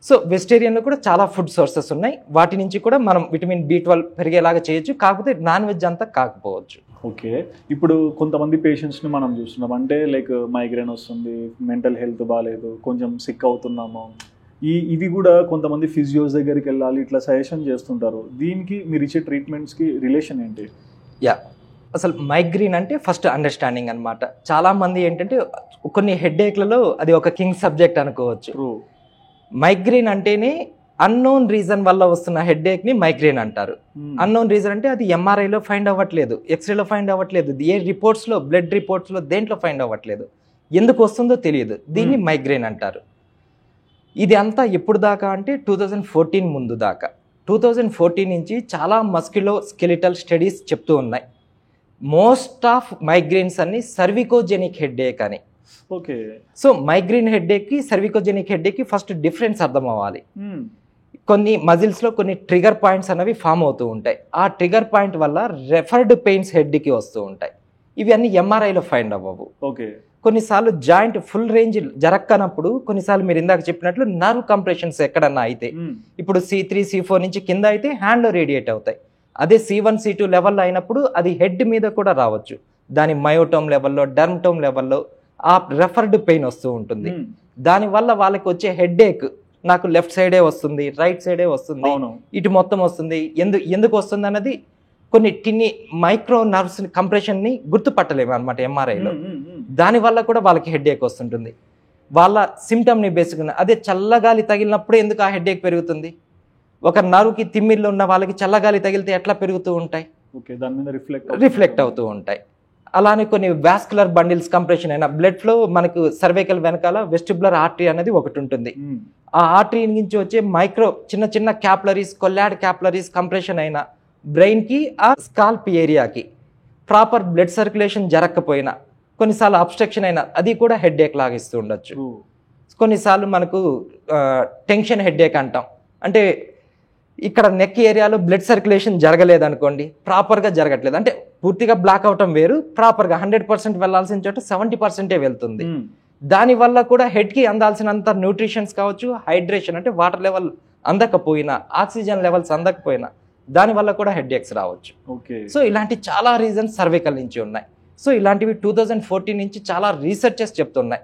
సో వెజిటేరియన్లో కూడా చాలా ఫుడ్ సోర్సెస్ ఉన్నాయి, వాటి నుంచి కూడా మనం విటమిన్ B12 పెరిగేలాగా చేయొచ్చు, కాకపోతే నాన్ వెజ్ అంతా కాకపోవచ్చు. ఓకే, ఇప్పుడు కొంతమంది పేషెంట్స్ని మనం చూస్తున్నాం, అంటే లైక్ మైగ్రేన్ వస్తుంది, మెంటల్ హెల్త్ బాగాలేదు, కొంచెం సిక్ అవుతున్నాము, ఇవి కూడా కొంతమంది ఫిజియోస్ దగ్గరికి వెళ్ళాలి ఇట్లా సజెషన్ చేస్తుంటారు. దీనికి మీరు ఇచ్చే ట్రీట్మెంట్స్కి రిలేషన్ ఏంటి? యా, అసలు మైగ్రేన్ అంటే ఫస్ట్ అండర్స్టాండింగ్ అనమాట. చాలామంది ఏంటంటే కొన్ని హెడ్ఏక్లలో అది ఒక కింగ్ సబ్జెక్ట్ అనుకోవచ్చు. మైగ్రేన్ అంటేనే అన్నోన్ రీజన్ వల్ల వస్తున్న హెడ్ఏక్ని మైగ్రేన్ అంటారు. అన్నోన్ రీజన్ అంటే అది ఎంఆర్ఐలో ఫైండ్ అవ్వట్లేదు, ఎక్స్రేలో ఫైండ్ అవ్వట్లేదు, ఏ రిపోర్ట్స్లో బ్లడ్ రిపోర్ట్స్లో దేంట్లో ఫైండ్ అవ్వట్లేదు, ఎందుకు వస్తుందో తెలియదు, దీన్ని మైగ్రేన్ అంటారు. ఇది అంతా ఎప్పుడు దాకా అంటే 2014 ముందు దాకా. 2014 నుంచి చాలా మస్క్యులో స్కెలిటల్ స్టడీస్ చెప్తూ ఉన్నాయి మోస్ట్ ఆఫ్ మైగ్రేన్స్ అన్ని సర్వికోజెనిక్ హెడ్ఏక్ అని. ఓకే, సో మైగ్రేన్ హెడ్ఏక్కి సర్వికోజెనిక్ హెడ్ఏక్కి ఫస్ట్ డిఫరెన్స్ అర్థం అవ్వాలి. కొన్ని మజిల్స్లో కొన్ని ట్రిగర్ పాయింట్స్ అనేవి ఫామ్ అవుతూ ఉంటాయి, ఆ ట్రిగర్ పాయింట్ వల్ల రెఫర్డ్ పెయిన్స్ హెడ్కి వస్తూ ఉంటాయి. ఇవి అన్ని ఎంఆర్ఐలో ఫైండ్ అవ్వవు. ఓకే, కొన్నిసార్లు జాయింట్ ఫుల్ రేంజ్ జరక్కనప్పుడు, కొన్నిసార్లు మీరు ఇందాక చెప్పినట్లు నర్వ్ కంప్రెషన్స్ ఎక్కడన్నా అయితే, ఇప్పుడు C3 C4 నుంచి కింద అయితే హ్యాండ్లో రేడియేట్ అవుతాయి. అదే C1 C2 లెవెల్లో అయినప్పుడు అది హెడ్ మీద కూడా రావచ్చు, దాని మయోటోమ్ లెవెల్లో డర్మటోమ్ లెవెల్లో ఆ రెఫర్డ్ పెయిన్ వస్తూ ఉంటుంది. దానివల్ల వాళ్ళకి వచ్చే హెడ్ఏక్ నాకు లెఫ్ట్ సైడే వస్తుంది, రైట్ సైడే వస్తుంది, ఇటు మొత్తం వస్తుంది, ఎందుకు వస్తుంది అన్నది కొన్ని మైక్రో నర్వ్స్ కంప్రెషన్ని గుర్తుపట్టలేము అనమాట ఎంఆర్ఐలో. దానివల్ల కూడా వాళ్ళకి హెడ్ఏక్ వస్తుంటుంది. వాళ్ళ సిమ్టమ్ని బేసిక్గా అదే చల్లగాలి తగిలినప్పుడు ఎందుకు ఆ హెడ్ఏక్ పెరుగుతుంది, ఒక నరువుకి తిమ్మిళ్ళు ఉన్న వాళ్ళకి చల్లగాలి తగిలితే ఎట్లా పెరుగుతూ ఉంటాయి, దాని మీద రిఫ్లెక్ట్ అవుతూ ఉంటాయి. అలానే కొన్ని వాస్కులర్ బండిల్స్ కంప్రెషన్ అయినా బ్లడ్ ఫ్లో మనకు సర్వైకల్ వెనకాల వెస్టిబులర్ ఆర్టరీ అనేది ఒకటి ఉంటుంది, ఆ ఆర్టరీ నుంచి వచ్చే మైక్రో చిన్న చిన్న క్యాప్లరీస్ కొల్లాడ్ క్యాప్లరీస్ కంప్రెషన్ అయినా బ్రెయిన్కి ఆ స్కాల్ప్ ఏరియాకి ప్రాపర్ బ్లడ్ సర్క్యులేషన్ జరగకపోయినా, కొన్నిసార్లు అబ్స్ట్రక్షన్ అయినా అది కూడా హెడ్ఏక్ లాగిస్తూ ఉండొచ్చు. కొన్నిసార్లు మనకు టెన్షన్ హెడ్ఏక్ అంటాం, అంటే ఇక్కడ నెక్ ఏరియాలో బ్లడ్ సర్క్యులేషన్ జరగలేదు అనుకోండి, ప్రాపర్గా జరగట్లేదు, అంటే పూర్తిగా బ్లాక్ అవటం వేరు, ప్రాపర్గా 100% వెళ్లాల్సిన చోట 70% వెళ్తుంది. దానివల్ల కూడా హెడ్కి అందాల్సినంత న్యూట్రిషన్స్ కావచ్చు, హైడ్రేషన్ అంటే వాటర్ లెవెల్ అందకపోయినా, ఆక్సిజన్ లెవెల్స్ అందకపోయినా దానివల్ల కూడా హెడ్ఏక్స్ రావచ్చు. సో ఇలాంటి చాలా రీజన్స్ సర్వైకల్ నుంచి ఉన్నాయి. సో ఇలాంటివి 2014 నుంచి చాలా రీసెర్చెస్ చెప్తున్నాయి,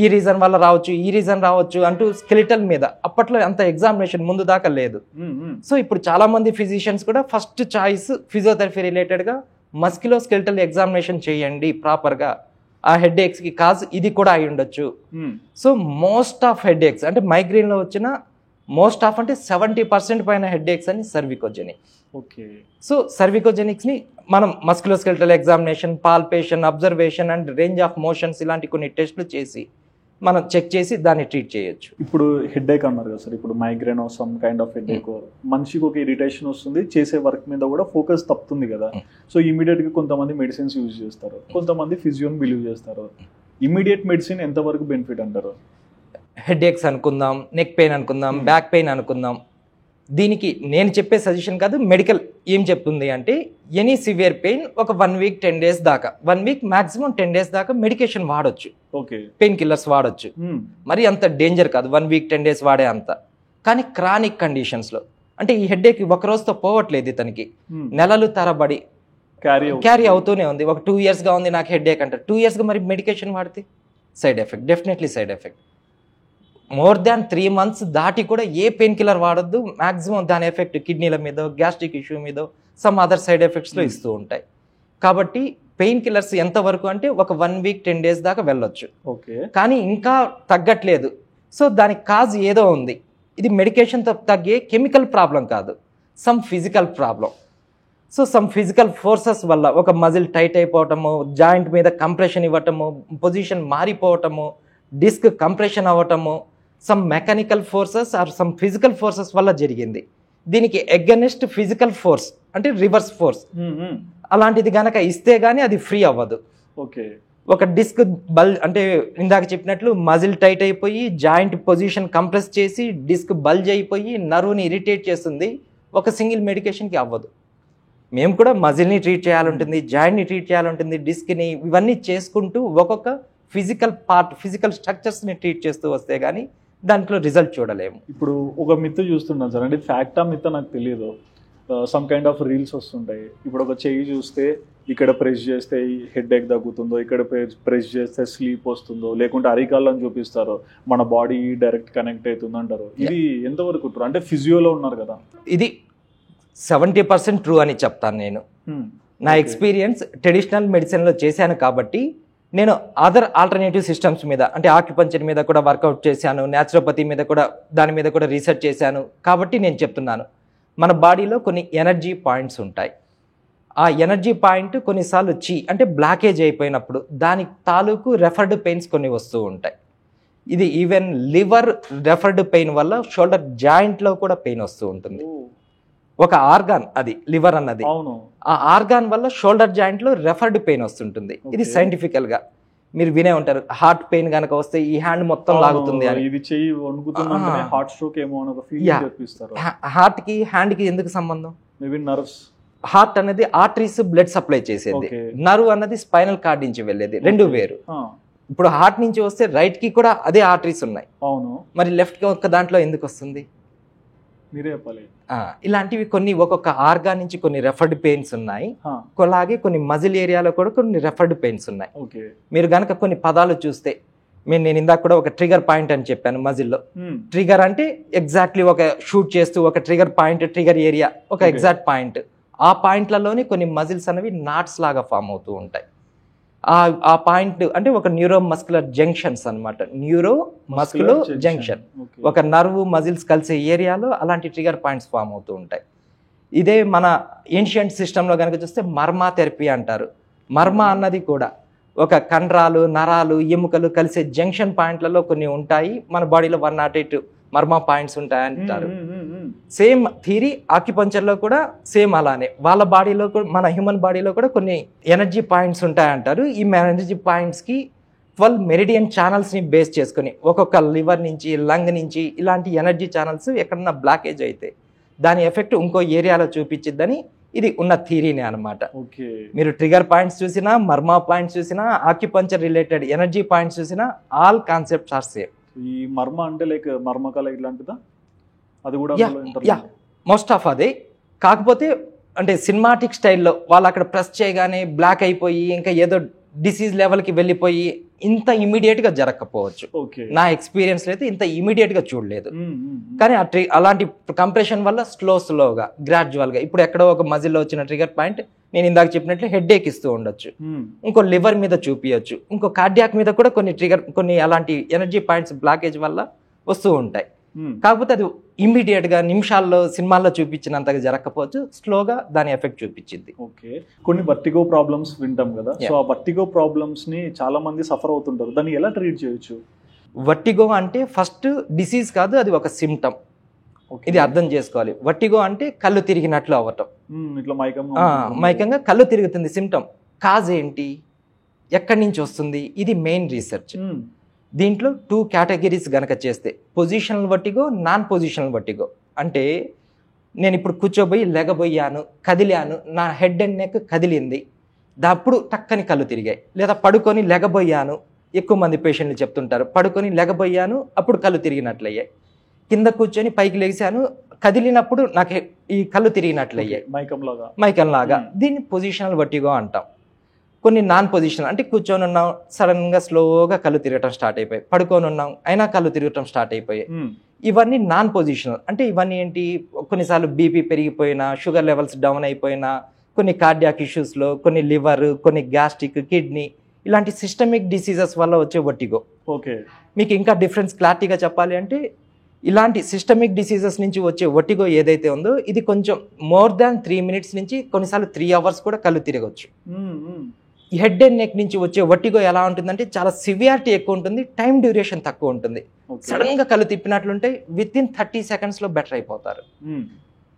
ఈ రీజన్ వల్ల రావచ్చు, ఈ రీజన్ రావచ్చు అంటూ స్కెలిటల్ మీద. అప్పట్లో అంత ఎగ్జామినేషన్ ముందు దాకా లేదు. సో ఇప్పుడు చాలా మంది ఫిజిషియన్స్ కూడా ఫస్ట్ చాయిస్ ఫిజియోథెరపీ రిలేటెడ్గా మస్క్యులో స్కెలిటల్ ఎగ్జామినేషన్ చేయండి ప్రాపర్గా, ఆ హెడ్ఏక్స్కి కాజ్ ఇది కూడా అయి ఉండొచ్చు. సో మోస్ట్ ఆఫ్ హెడ్ఏక్స్ అంటే మైగ్రేన్లో వచ్చిన మోస్ట్ ఆఫ్ అంటే 70% పైన హెడ్ఏక్స్ అని సర్వికోజెనిక్. ఓకే, సో సర్వికోజెనిక్స్ని మనం musculoskeletal examination, palpation, observation and range of motions ఇలాంటి కొన్ని టెస్టులు చేసి మనం చెక్ చేసి దాన్ని ట్రీట్ చేయొచ్చు. ఇప్పుడు హెడ్ఏక్ అన్నారు కదా సార్, ఇప్పుడు migraine some kind of headache, మనిషికి ఒక ఇరిటేషన్ వస్తుంది, చేసే వర్క్ మీద కూడా ఫోకస్ తప్పుతుంది కదా. సో ఇమీడియట్గా కొంతమంది మెడిసిన్స్ యూజ్ చేస్తారు, కొంతమంది ఫిజియోని బిలీవ్ చేస్తారు. ఇమీడియట్ మెడిసిన్ ఎంతవరకు బెనిఫిట్ అంటారు? హెడ్ఏక్స్ అనుకుందాం, నెక్ పెయిన్ అనుకుందాం, బ్యాక్ పెయిన్ అనుకుందాం, దీనికి నేను చెప్పే సజెషన్ కాదు, మెడికల్ ఏం చెప్తుంది అంటే ఎనీ సివియర్ పెయిన్ ఒక 1 వీక్ 10 డేస్ దాకా, 1 వీక్ మాక్సిమం 10 డేస్ దాకా మెడికేషన్ వాడొచ్చు, పెయిన్ కిల్లర్స్ వాడొచ్చు, మరి అంత డేంజర్ కాదు 1 వీక్ 10 డేస్ వాడే అంత. కానీ క్రానిక్ కండిషన్స్లో అంటే ఈ హెడ్ఏక్ ఒక రోజుతో పోవట్లేదు, ఇతనికి నెలలు తరబడి క్యారీ అవుతూనే ఉంది. ఒక 2 ఇయర్స్గా ఉంది నాకు హెడ్ఏక్ అంటారు, 2 ఇయర్స్గా మరి మెడికేషన్ వాడితే side effect, definitely side effect. More than 3 months దాటి కూడా ఏ పెయిన్ కిల్లర్ వాడొద్దు, మాక్సిమం దాని ఎఫెక్ట్ కిడ్నీల మీద, గ్యాస్ట్రిక్ ఇష్యూ మీద, సమ్ అదర్ సైడ్ ఎఫెక్ట్స్లో ఇస్తూ ఉంటాయి. కాబట్టి పెయిన్ కిల్లర్స్ ఎంతవరకు అంటే ఒక 1 వీక్ 10 డేస్ దాకా వెళ్ళొచ్చు. కానీ ఇంకా తగ్గట్లేదు, సో దానికి కాజ్ ఏదో ఉంది. ఇది మెడికేషన్తో తగ్గే కెమికల్ ప్రాబ్లం కాదు, some physical problem. So some physical forces వల్ల ఒక మజిల్ టైట్ అయిపోవటము, జాయింట్ మీద కంప్రెషన్ ఇవ్వటము, పొజిషన్ మారిపోవటము, డిస్క్ కంప్రెషన్ అవ్వటము, some mechanical forces or some physical forces వల్ల జరిగింది. దీనికి అగెనిస్ట్ ఫిజికల్ ఫోర్స్ అంటే రివర్స్ ఫోర్స్ అలాంటిది గనక ఇస్తే గానీ అది ఫ్రీ అవ్వదు. ఒక డిస్క్ అంటే ఇందాక చెప్పినట్లు మజిల్ టైట్ అయిపోయి జాయింట్ పొజిషన్ కంప్రెస్ చేసి డిస్క్ బల్జ్ అయిపోయి నర్వ్ని ఇరిటేట్ చేస్తుంది, ఒక సింగిల్ మెడికేషన్కి అవ్వదు. మేము కూడా మజిల్ని ట్రీట్ చేయాలంటుంది, జాయింట్ని ట్రీట్ చేయాలంటుంది, డిస్క్ని, ఇవన్నీ చేసుకుంటూ ఒక్కొక్క ఫిజికల్ స్ట్రక్చర్స్ని ట్రీట్ చేస్తూ వస్తే కానీ దాంట్లో రిజల్ట్ చూడలేము. ఇప్పుడు ఒక మిత్ చూస్తున్నాను సార్, అంటే ఫ్యాక్టా మిత్ నాకు తెలియదు. సమ్ కైండ్ ఆఫ్ రీల్స్ వస్తుంటాయి. ఇప్పుడు ఒక చెయ్యి చూస్తే ఇక్కడ ప్రెస్ చేస్తే హెడ్ ఏక్ తగ్గుతుందో, ఇక్కడ ప్రెస్ చేస్తే స్లీప్ వస్తుందో, లేకుంటే అరికాళ్ళని చూపిస్తారు, మన బాడీ డైరెక్ట్ కనెక్ట్ అవుతుంది అంటారు. ఇది ఎంతవరకు ట్రూ? అంటే ఫిజియోలో ఉన్నారు కదా, ఇది 70% ట్రూ అని చెప్తాను నేను. నా ఎక్స్పీరియన్స్ ట్రెడిషనల్ మెడిసిన్లో చేశాను కాబట్టి నేను అదర్ ఆల్టర్నేటివ్ సిస్టమ్స్ మీద, అంటే ఆక్యుపంచర్ మీద కూడా వర్కౌట్ చేశాను, న్యాచురోపతి మీద కూడా దాని మీద కూడా రీసెర్చ్ చేశాను కాబట్టి నేను చెప్తున్నాను. మన బాడీలో కొన్ని ఎనర్జీ పాయింట్స్ ఉంటాయి. ఆ ఎనర్జీ పాయింట్ కొన్నిసార్లు అంటే బ్లాకేజ్ అయిపోయినప్పుడు దాని తాలూకు రెఫర్డ్ పెయిన్స్ కొన్ని వస్తూ ఉంటాయి. ఇది ఈవెన్ లివర్ రెఫర్డ్ పెయిన్ వల్ల షోల్డర్ జాయింట్లో కూడా పెయిన్ వస్తూ ఉంటుంది. ఒక ఆర్గాన్ అది లివర్ అన్నది, ఆ ఆర్గాన్ వల్ల షోల్డర్ జాయింట్లో రెఫర్డ్ పెయిన్ వస్తుంటుంది. ఇది సైంటిఫికల్ గా మీరు వినే ఉంటారు. హార్ట్ పెయిన్ కనుక వస్తే ఈ హ్యాండ్ మొత్తం లాగుతుంది అని. హార్ట్ కి హ్యాండ్ కి ఎందుకు సంబంధం? హార్ట్ అనేది ఆర్టరీస్ బ్లడ్ సప్లై చేసేది, నర్వ్ అన్నది స్పైనల్ కార్డ్ నుంచి వెళ్ళేది, రెండు వేరు. ఇప్పుడు హార్ట్ నుంచి వస్తే రైట్ కి కూడా అదే ఆర్టరీస్ ఉన్నాయి, మరి లెఫ్ట్ కి ఒక్క దాంట్లో ఎందుకు వస్తుంది? ఇలాంటివి కొన్ని ఒక్కొక్క ఆర్గాన్ నుంచి కొన్ని రెఫర్డ్ పెయిన్స్ ఉన్నాయి. అలాగే కొన్ని మజిల్ ఏరియాలో కూడా కొన్ని రెఫర్డ్ పెయిన్స్ ఉన్నాయి. మీరు గనక కొన్ని పదాలు చూస్తే, నేను ఇందాక కూడా ఒక ట్రిగర్ పాయింట్ అని చెప్పాను మజిల్లో. ట్రిగర్ అంటే ఎగ్జాక్ట్లీ ఒక షూట్ చేస్తూ ఒక ట్రిగర్ పాయింట్, ట్రిగర్ ఏరియా ఒక ఎగ్జాక్ట్ పాయింట్. ఆ పాయింట్లలోనే కొన్ని మజిల్స్ అనేవి నాట్స్ లాగా ఫామ్ అవుతూ ఉంటాయి. ఆ పాయింట్ అంటే ఒక న్యూరో మస్కులర్ జంక్షన్స్ అనమాట. న్యూరో మస్కులో జంక్షన్, ఒక నర్వ్ మజిల్స్ కలిసే ఏరియాలో అలాంటి ట్రిగర్ పాయింట్స్ ఫామ్ అవుతూ ఉంటాయి. ఇదే మన ఏన్షియంట్ సిస్టంలో కనుక చూస్తే మర్మా థెరపీ అంటారు. మర్మా అన్నది కూడా ఒక కండరాలు, నరాలు, ఎముకలు కలిసే జంక్షన్ పాయింట్లలో కొన్ని ఉంటాయి. మన బాడీలో 108 మర్మా పాయింట్స్ ఉంటాయి అంటారు. సేమ్ థియరీ ఆక్యుపంచర్లో కూడా సేమ్ అలానే. వాళ్ళ బాడీలో కూడా, మన హ్యూమన్ బాడీలో కూడా కొన్ని ఎనర్జీ పాయింట్స్ ఉంటాయి అంటారు. ఈ ఎనర్జీ పాయింట్స్కి 12 మెరిడియన్ ఛానల్స్ని బేస్ చేసుకుని ఒక్కొక్క లివర్ నుంచి, లంగ్ నుంచి ఇలాంటి ఎనర్జీ ఛానల్స్ ఎక్కడన్నా బ్లాకేజ్ అయితే దాని ఎఫెక్ట్ ఇంకో ఏరియాలో చూపించిద్దని ఇది ఉన్న థియరీనే అనమాట. మీరు ట్రిగర్ పాయింట్స్ చూసినా, మర్మా పాయింట్స్ చూసినా, ఆక్యుపంచర్ రిలేటెడ్ ఎనర్జీ పాయింట్స్ చూసినా, ఆల్ కాన్సెప్ట్స్ ఆర్ సేమ్. ఈ మర్మ అంటే లైక్ మర్మకళ ఇట్లాంటిదా? అది కూడా మోస్ట్ ఆఫ్ అదే. కాకపోతే అంటే సినిమాటిక్ స్టైల్లో వాళ్ళు అక్కడ ప్రెస్ చేయగానే బ్లాక్ అయిపోయి ఇంకా ఏదో డిసీజ్ లెవెల్కి వెళ్ళిపోయి ఇంత ఇమీడియట్గా జరగకపోవచ్చు. నా ఎక్స్పీరియన్స్లో అయితే ఇంత ఇమీడియట్గా చూడలేదు. కానీ అలాంటి కంప్రెషన్ వల్ల స్లోగా గ్రాడ్యువల్గా ఇప్పుడు ఎక్కడో ఒక మజిల్లో వచ్చిన ట్రిగర్ పాయింట్ నేను ఇందాక చెప్పినట్లు హెడ్ ఏక్ ఇస్తూ ఉండొచ్చు, ఇంకో లివర్ మీద చూపించచ్చు, ఇంకో కార్డియాక్ మీద కూడా కొన్ని అలాంటి ఎనర్జీ పాయింట్స్ బ్లాకేజ్ వల్ల వస్తూ ఉంటాయి. కాకపోతే అది ఇమ్మీడియట్ గా నిమిషాల్లో సినిమాల్లో చూపించినంతగా జరగకపోవచ్చు, స్లోగా దాని ఎఫెక్ట్ చూపించింది. ఓకే, కొన్ని వర్టిగో ప్రాబ్లమ్స్ వింటాం కదా, సో ఆ వర్టిగో ప్రాబ్లమ్స్ ని చాలా మంది సఫర్ అవుతుంటారు, దాన్ని ఎలా ట్రీట్ చేయొచ్చు? వర్టిగో అంటే ఫస్ట్ డిసీజ్ కాదు, అది ఒక సిమ్టమ్. ఇది అర్థం చేసుకోవాలి. వర్టిగో అంటే కళ్ళు తిరిగినట్లు అవ్వటం, ఇట్లా మైకంగా కళ్ళు తిరుగుతుంది. సిమ్టమ్ కాజ్ ఏంటి, ఎక్కడి నుంచి వస్తుంది, ఇది మెయిన్ రీసెర్చ్. దీంట్లో 2 కేటగిరీస్ గనక చేస్తే, positional vertigo, non positional vertigo. అంటే నేను ఇప్పుడు కూర్చోబోయి లెగబోయాను, కదిలాను, నా హెడ్ అండ్ నెక్ కదిలింది, అప్పుడు టక్కని కళ్ళు తిరిగాయి. లేదా పడుకొని లెగబోయాను, ఎక్కువ మంది పేషెంట్లు చెప్తుంటారు, పడుకొని లెగబోయాను అప్పుడు కళ్ళు తిరిగినట్లయ్యాయి. కింద కూర్చొని పైకి లేచాను, కదిలినప్పుడు నాకు ఈ కళ్ళు తిరిగినట్లయ్యాయి, మైకంలాగా. దీన్ని పొజిషనల్ వర్టిగో అంటాం. కొన్ని నాన్ పొజిషనల్ అంటే కూర్చొని ఉన్నాం, సడన్గా స్లోగా కళ్ళు తిరగటం స్టార్ట్ అయిపోయాయి, పడుకొని ఉన్నాం అయినా కళ్ళు తిరగటం స్టార్ట్ అయిపోయాయి. ఇవన్నీ నాన్ పొజిషనల్. అంటే ఇవన్నీ ఏంటి, కొన్నిసార్లు బీపీ పెరిగిపోయినా, షుగర్ లెవెల్స్ డౌన్ అయిపోయినా, కొన్ని కార్డియాక్ ఇష్యూస్లో, కొన్ని లివర్, కొన్ని గ్యాస్ట్రిక్, కిడ్నీ, ఇలాంటి సిస్టమిక్ డిసీజెస్ వల్ల వచ్చే వర్టిగో. ఓకే, మీకు ఇంకా డిఫరెన్స్ క్లారిటీగా చెప్పాలి అంటే, ఇలాంటి సిస్టమిక్ డిసీజెస్ నుంచి వచ్చే వర్టిగో ఏదైతే ఉందో ఇది కొంచెం మోర్ దాన్ 3 minutes నుంచి కొన్నిసార్లు 3 hours కూడా కళ్ళు తిరగచ్చు. ఈ హెడ్ అండ్ నెక్ నుంచి వచ్చే వర్టిగో ఎలా ఉంటుందంటే చాలా సివియారిటీ ఎక్కువ ఉంటుంది, టైం డ్యూరేషన్ తక్కువ ఉంటుంది. సడన్ గా కళ్ళు తిప్పినట్లుంటే వితిన్ 30 seconds లో బెటర్ అయిపోతారు.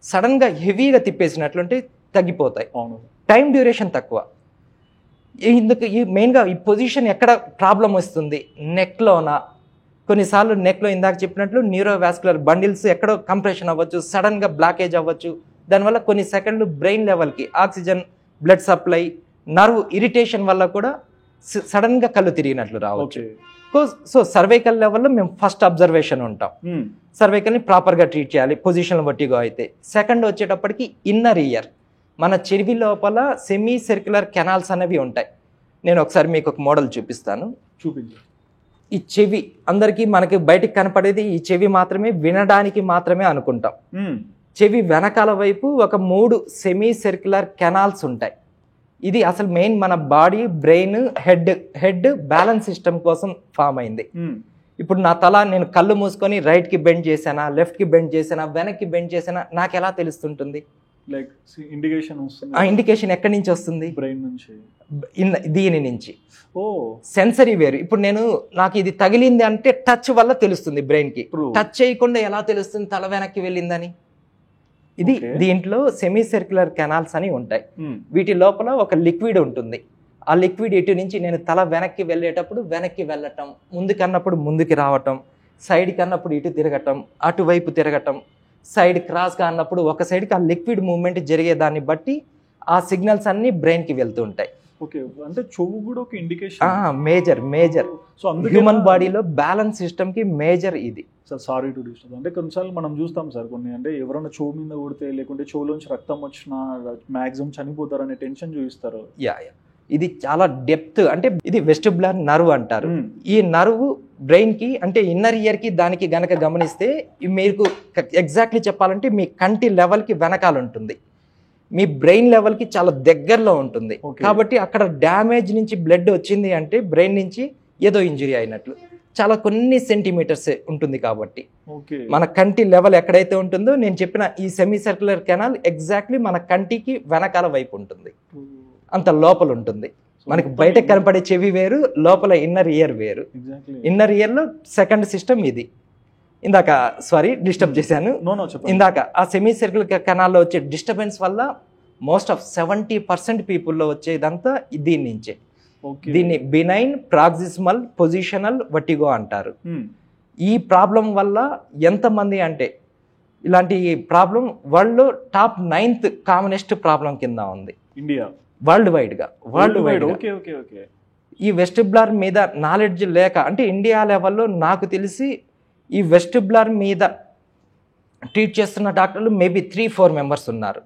సడన్ గా హెవీగా తిప్పేసినట్లుంటే తగ్గిపోతాయి, టైం డ్యూరేషన్ తక్కువ. ఇందుకు మెయిన్గా ఈ పొజిషన్ ఎక్కడ ప్రాబ్లం వస్తుంది, నెక్లోనా, కొన్నిసార్లు నెక్లో ఇందాక చెప్పినట్లు న్యూరోవాస్కులర్ బండిల్స్ ఎక్కడో కంప్రెషన్ అవ్వచ్చు, సడన్గా బ్లాకేజ్ అవ్వచ్చు. దానివల్ల కొన్ని సెకండ్లు బ్రెయిన్ లెవెల్కి oxygen, blood supply, nerve irritation వల్ల కూడా సడన్ గా కళ్ళు తిరిగినట్లు రావచ్చు. ఓకే. సో సర్వైకల్ లెవెల్లో మేము ఫస్ట్ అబ్జర్వేషన్ ఉంటాం. సర్వైకల్ని ప్రాపర్గా ట్రీట్ చేయాలి పొజిషన్ వర్టిగో అయితే. సెకండ్ వచ్చేటప్పటికి ఇన్నర్ ఇయర్, మన చెవి లోపల సెమీ సర్క్యులర్ కెనాల్స్ అనేవి ఉంటాయి. నేను ఒకసారి మీకు ఒక మోడల్ చూపిస్తాను. చూపించు. ఈ చెవి అందరికీ మనకి బయటికి కనపడేది ఈ చెవి మాత్రమే, వినడానికి మాత్రమే అనుకుంటాం. చెవి వెనకాల వైపు ఒక 3 సెమీ సర్క్యులర్ కెనాల్స్ ఉంటాయి. ఇది అసలు మెయిన్ మన body, brain, head balance system కోసం ఫామ్ అయింది. ఇప్పుడు నా తల నేను కళ్ళు మూసుకొని రైట్కి బెండ్ చేశానా, లెఫ్ట్కి బెండ్ చేశానా, వెనక్కి బెండ్ చేశానా నాకు ఎలా తెలుస్తుంటుంది? లైక్ ఇండికేషన్ వస్తుంది. ఆ ఇండికేషన్ ఎక్కడి నుంచి వస్తుంది? బ్రెయిన్ నుంచి, దీని నుంచి. ఓ, సెన్సరీ వేరు. ఇప్పుడు నాకు ఇది తగిలింది అంటే టచ్ వల్ల తెలుస్తుంది బ్రెయిన్కి. టచ్ చేయకుండా ఎలా తెలుస్తుంది తల వెనక్కి వెళ్ళిందని? ఇది దీంట్లో సెమీ సర్క్యులర్ కెనాల్స్ అని ఉంటాయి. వీటి లోపల ఒక లిక్విడ్ ఉంటుంది. ఆ లిక్విడ్ ఇటు నుంచి నేను తల వెనక్కి వెళ్ళేటప్పుడు వెనక్కి వెళ్ళటం, ముందుకన్నప్పుడు ముందుకి రావటం, సైడ్కి అన్నప్పుడు ఇటు తిరగటం, అటువైపు తిరగటం, సైడ్ క్రాస్గా అన్నప్పుడు ఒక సైడ్కి ఆ లిక్విడ్ మూవ్మెంట్ జరిగేదాన్ని బట్టి ఆ సిగ్నల్స్ అన్ని బ్రెయిన్కి వెళ్తూ ఉంటాయి. ఓకే. అంటే చెవు కూడా ఒక ఇండికేషన్. మేజర్. సో హ్యూమన్ బాడీలో బ్యాలెన్స్ సిస్టమ్ కి మేజర్ ఇది. Sir sorry to disturb. అంటే కొన్నిసార్లు మనం చూస్తాం సార్ కొన్ని, అంటే ఎవరైనా చెవు మీద కొడితే లేకుంటే చెవులోంచి రక్తం వచ్చినా మాక్సిమం చనిపోతారనే టెన్షన్ చూపిస్తారు. ఇది చాలా డెప్త్. అంటే ఇది వెస్టిబులర్ నర్వ్ అంటారు. ఈ నర్వ్ బ్రెయిన్ కి అంటే ఇన్నర్ ఇయర్ కి దానికి గనక గమనిస్తే మీకు ఎగ్జాక్ట్లీ చెప్పాలంటే మీ కంటి లెవెల్ కి వెనకాల ఉంటుంది, మీ బ్రెయిన్ లెవెల్కి చాలా దగ్గరలో ఉంటుంది. కాబట్టి అక్కడ డ్యామేజ్ నుంచి బ్లడ్ వచ్చింది అంటే బ్రెయిన్ నుంచి ఏదో ఇంజురీ అయినట్లు. చాలా కొన్ని సెంటీమీటర్స్ ఉంటుంది. కాబట్టి మన కంటి లెవెల్ ఎక్కడైతే ఉంటుందో నేను చెప్పిన ఈ సెమీ సర్క్యులర్ కెనాల్ ఎగ్జాక్ట్లీ మన కంటికి వెనకాల వైపు ఉంటుంది, అంత లోపల ఉంటుంది. మనకి బయటకు కనపడే చెవి వేరు, లోపల ఇన్నర్ ఇయర్ వేరు. ఇన్నర్ ఇయర్లో సెకండ్ సిస్టమ్ ఇది. ఇందాక సారీ డిస్టర్బ్ చేశాను. ఇందాక ఆ సెమీ సర్క్యులర్ కెనాల్లో వచ్చే డిస్టర్బెన్స్ వల్ల మోస్ట్ ఆఫ్ 70% పీపుల్లో వచ్చేదంతా దీని నుంచే. దీన్ని బినైన్ ప్రాక్సిమల్ పొజిషనల్ వర్టిగో అంటారు. ఈ ప్రాబ్లం వల్ల ఎంతమంది అంటే ఇలాంటి problem world top 9th commonest problem కింద ఉంది ఇండియా, వరల్డ్ వైడ్ గా. ఈ వెస్టిబులర్ మీద నాలెడ్జ్ లేక, అంటే ఇండియా లెవెల్లో నాకు తెలిసి ఈ వెస్టిబులర్ మీద ట్రీట్ చేస్తున్న డాక్టర్లు మేబీ 3-4 మెంబర్స్ ఉన్నారు,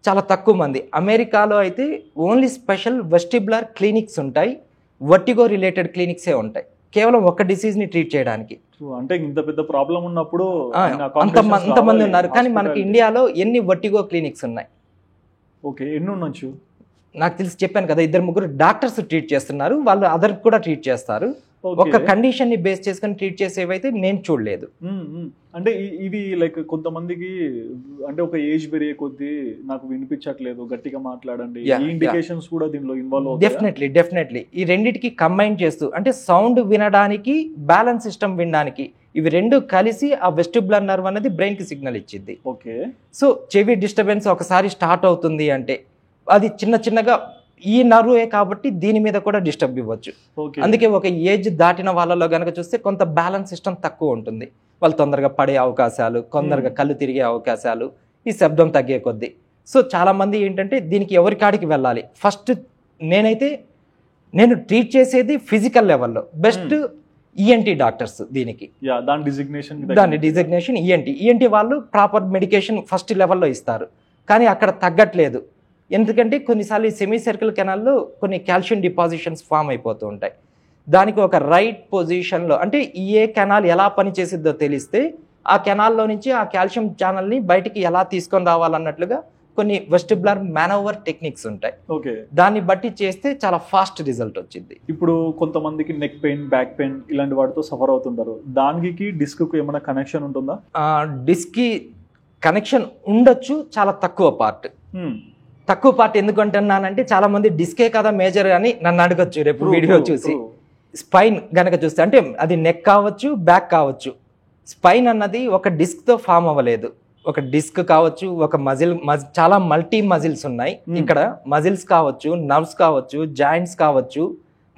చాలా తక్కువ మంది. అమెరికాలో అయితే ఓన్లీ స్పెషల్ వెస్టిబులర్ క్లినిక్స్ ఉంటాయి, వర్టిగో రిలేటెడ్ క్లినిక్సే ఉంటాయి, కేవలం ఒక డిసీజ్ని ట్రీట్ చేయడానికి. అంటే ఇంత పెద్ద ప్రాబ్లం ఉన్నప్పుడు అంతమంది ఉన్నారు. కానీ మనకి ఇండియాలో ఎన్ని వర్టిగో క్లినిక్స్ ఉన్నాయి? ఓకే, ఎన్ని ఉండొచ్చు? నాకు తెలిసి చెప్పాను కదా, 2-3 డాక్టర్స్ ట్రీట్ చేస్తున్నారు, వాళ్ళు అదర్ కూడా ట్రీట్ చేస్తారు. ఒక కండిషన్ ని బేస్ చేసుకుని ట్రీట్ చేసేవైతే నేను చూడలేదు. అంటే ఇవి లైక్ కొంతమందికి అంటే ఒక ఏజ్ పెరిగే కొద్దీ నాకు వినిపించట్లేదు, గట్టిగా మాట్లాడండి, ఈ ఇండికేషన్స్ కూడా దీనిలో ఇన్వాల్వ్ అవుతాయి. డెఫినెట్లీ ఈ రెండిటికి కంబైన్ చేస్తూ, అంటే సౌండ్ వినడానికి, బ్యాలెన్స్ సిస్టమ్ వినడానికి, ఇవి రెండు కలిసి ఆ వెస్టిబులర్ నర్వ్ అనేది బ్రెయిన్ కి సిగ్నల్ ఇచ్చింది. ఓకే. సో చెవి డిస్టర్బెన్స్ ఒకసారి స్టార్ట్ అవుతుంది అంటే అది చిన్నగా ఈ నర్వే కాబట్టి దీని మీద కూడా డిస్టర్బ్ ఇవ్వచ్చు. అందుకే ఒక ఏజ్ దాటిన వాళ్ళలో గనక చూస్తే కొంత బ్యాలెన్స్ సిస్టమ్ తక్కువ ఉంటుంది, వాళ్ళు తొందరగా పడే అవకాశాలు, తొందరగా కళ్ళు తిరిగే అవకాశాలు, ఈ శబ్దం తగ్గే కొద్దీ. సో చాలా మంది ఏంటంటే దీనికి ఎవరి కాడికి వెళ్ళాలి? ఫస్ట్ నేను ట్రీట్ చేసేది ఫిజికల్ లెవెల్లో బెస్ట్ ఈఎన్టీ డాక్టర్స్. దీనికి దాని డిజిగ్నేషన్ ఈఎన్టీ వాళ్ళు ప్రాపర్ మెడికేషన్ ఫస్ట్ లెవెల్లో ఇస్తారు. కానీ అక్కడ తగ్గట్లేదు, ఎందుకంటే కొన్నిసార్లు ఈ సెమీ సర్కిల్ కెనాల్లో కొన్ని కాల్షియం డిపాజిషన్స్ ఫామ్ అయిపోతూ ఉంటాయి. దానికి ఒక రైట్ పొజిషన్లో, అంటే ఏ కెనాల్ ఎలా పనిచేసిద్దో తెలిస్తే ఆ కెనాల్లో నుంచి ఆ కాల్షియం ఛానల్ని బయటికి ఎలా తీసుకొని రావాలన్నట్లుగా కొన్ని వెస్టిబులర్ మానోవర్ టెక్నిక్స్ ఉంటాయి. ఓకే, దాన్ని బట్టి చేస్తే చాలా ఫాస్ట్ రిజల్ట్ వచ్చింది. ఇప్పుడు కొంతమందికి నెక్ పెయిన్, బ్యాక్ పెయిన్ ఇలాంటి వాటితో సఫర్ అవుతుంటారు, దానికి డిస్క్ కు ఏమైనా కనెక్షన్ ఉంటుందా? డిస్క్ కి కనెక్షన్ ఉండొచ్చు, చాలా తక్కువ పార్ట్. ఎందుకు అంటున్నానంటే చాలా మంది డిస్కే కదా మేజర్ అని నన్ను అడగచ్చు రేపు వీడియో చూసి. స్పైన్ గనక చూస్తే, అంటే అది నెక్ కావచ్చు, బ్యాక్ కావచ్చు, స్పైన్ అన్నది ఒక డిస్క్తో ఫామ్ అవ్వలేదు. ఒక డిస్క్ కావచ్చు, ఒక చాలా మల్టీ మజిల్స్ ఉన్నాయి ఇక్కడ. మజిల్స్ కావచ్చు, నర్వ్స్ కావచ్చు, జాయింట్స్ కావచ్చు,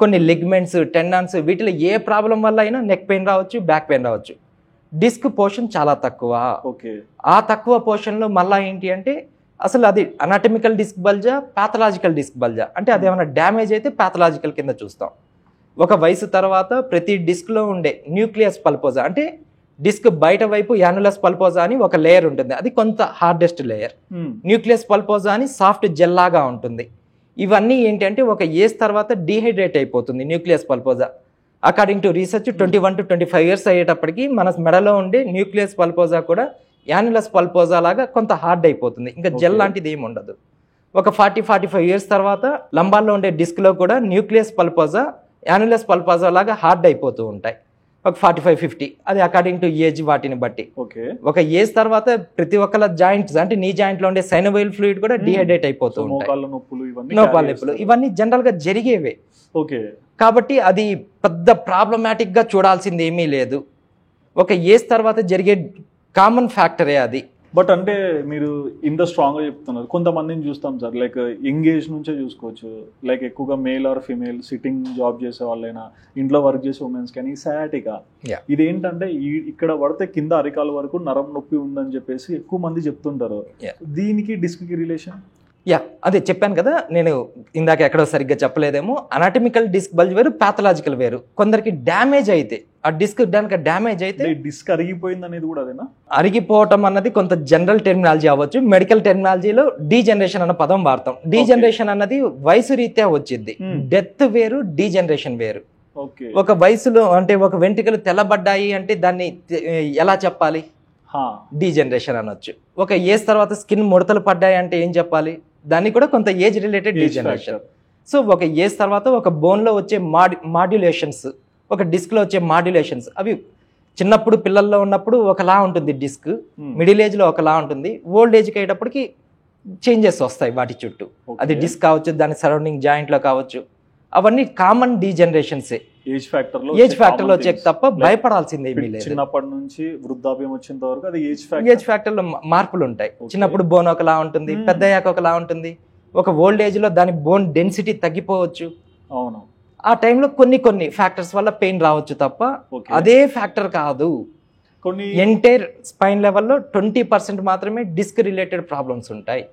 కొన్ని లిగ్మెంట్స్, టెండాన్స్, వీటిలో ఏ ప్రాబ్లం వల్ల అయినా నెక్ పెయిన్ రావచ్చు, బ్యాక్ పెయిన్ రావచ్చు. డిస్క్ పోర్షన్ చాలా తక్కువ. ఆ తక్కువ పోర్షన్లో మళ్ళీ ఏంటి అంటే అసలు అది అనాటమికల్ డిస్క్ బల్జా, పాథలాజికల్ డిస్క్ బల్జా అంటే అది ఏమైనా డ్యామేజ్ అయితే పాథలాజికల్ కింద చూస్తాం. ఒక వయసు తర్వాత ప్రతి డిస్క్లో ఉండే న్యూక్లియస్ పల్పోజా అంటే డిస్క్ బయట వైపు యానులస్ పల్పోజా అని ఒక లేయర్ ఉంటుంది, అది కొంత హార్డెస్ట్ లేయర్. న్యూక్లియస్ పల్పోజా అని సాఫ్ట్ జెల్ లాగా ఉంటుంది. ఇవన్నీ ఏంటంటే ఒక ఏజ్ తర్వాత డీహైడ్రేట్ అయిపోతుంది nucleus pulposa. According to research 21 to 25 years అయ్యేటప్పటికి మన మెడలో ఉండే న్యూక్లియస్ పల్పోజా కూడా యానులస్ పల్పోజా లాగా కొంత హార్డ్ అయిపోతుంది, ఇంకా జెల్ లాంటిది ఏమి ఉండదు. ఒక 40-45 years తర్వాత లంబాల్లో ఉండే డిస్క్లో కూడా న్యూక్లియస్ పల్పోజా యానులస్ పల్పోజా లాగా హార్డ్ అయిపోతూ ఉంటాయి, ఒక 45-50, అది అకార్డింగ్ టు ఏజ్ వాటిని బట్టి. ఒక ఏజ్ తర్వాత ప్రతి ఒక్కళ్ళ జాయింట్స్ అంటే నీ జాయింట్లో ఉండే సైనోవైల్ ఫ్లూయిడ్ కూడా డీహైడ్రేట్ అయిపోతూ ఉంటాయి, నోపాల నొప్పులు ఇవన్నీ జనరల్గా జరిగేవే. కాబట్టి అది పెద్ద ప్రాబ్లమాటిక్ గా చూడాల్సింది ఏమీ లేదు, ఒక ఏజ్ తర్వాత జరిగే కామన్ ఫ్యాక్టరే అది. బట్ అంటే మీరు ఇంత స్ట్రాంగ్ గా చెప్తున్నారు, కొంతమందిని చూస్తాం సార్, లైక్ యంగ్ ఏజ్ నుంచే చూసుకోవచ్చు, లైక్ ఎక్కువగా male or female sitting job చేసే వాళ్ళైనా ఇంట్లో వర్క్ చేసే ఉమెన్స్ కానీ సయాటికా ఇదేంటంటే ఇక్కడ పడితే కింద అరికాల వరకు నరం నొప్పి ఉందని చెప్పేసి ఎక్కువ మంది చెప్తుంటారు. దీనికి డిస్క్ కి రిలేషన్? అదే చెప్పాను కదా, నేను ఇందాక ఎక్కడో సరిగ్గా చెప్పలేదేమో. అనాటమికల్ డిస్క్ బల్జ్ వేరు, పాథలాజికల్ వేరు. కొందరికి డ్యామేజ్ అయితే ఆ డిస్క్ కనుక డ్యామేజ్ అయితే డిస్క్ అరిగిపోయింది అనేది కూడా అదేనా? అరిగిపోవటం అన్నది కొంత జనరల్ టెర్మినాలజీ అవ్వచ్చు, మెడికల్ టెర్మినాలజీలో డీజనరేషన్ అన్న పదం వాడతాం. డీజనరేషన్ అన్నది వయసు రీత్యా వచ్చింది, డెత్ వేరు, డీజనరేషన్ వేరు. ఒక వయసులో అంటే ఒక వెంట్రుకలు తెల్లబడ్డాయి అంటే దాన్ని ఎలా చెప్పాలి? డీజనరేషన్ అనొచ్చు. ఒక ఏజ్ తర్వాత స్కిన్ ముడతలు పడ్డాయి అంటే ఏం చెప్పాలి? దాన్ని కూడా కొంత ఏజ్ రిలేటెడ్ డీజనరేషన్. సో ఒక ఏజ్ తర్వాత ఒక బోన్లో వచ్చే మాడ్యులేషన్స్, ఒక డిస్క్లో వచ్చే మాడ్యులేషన్స్, అవి చిన్నప్పుడు పిల్లల్లో ఉన్నప్పుడు ఒకలా ఉంటుంది డిస్క్, మిడిల్ ఏజ్లో ఒకలా ఉంటుంది, ఓల్డ్ ఏజ్కి అయ్యేటప్పటికి చేంజెస్ వస్తాయి వాటి చుట్టూ. అది డిస్క్ కావచ్చు, దాని సరౌండింగ్ జాయింట్లో కావచ్చు, అవన్నీ కామన్ డీజనరేషన్సే. ఏజ్ ఫ్యాక్టర్ లో చెక్ తప్ప భయపడాల్సింది ఏమీ లేదు. చిన్నప్పటి నుంచి వృద్ధాప్యం వచ్చేంత వరకు అది ఏజ్ ఫ్యాక్టర్ లో మార్పులు ఉంటాయి. చిన్నప్పుడు బోన్ ఒకలా ఉంటుంది, పెద్ద అయ్యాక ఒకలా ఉంటుంది, ఒక ఓల్డ్ ఏజ్ లో దాని బోన్ డెన్సిటీ తగ్గిపోవచ్చు. అవును, ఆ టైంలో కొన్ని ఫ్యాక్టర్స్ వల్ల పెయిన్ రావచ్చు తప్ప అదే ఫ్యాక్టర్ కాదు. కొన్ని ఎంటైర్ స్పైన్ లెవెల్లో 20% మాత్రమే డిస్క్ రిలేటెడ్ ప్రాబ్లమ్స్ ఉంటాయి.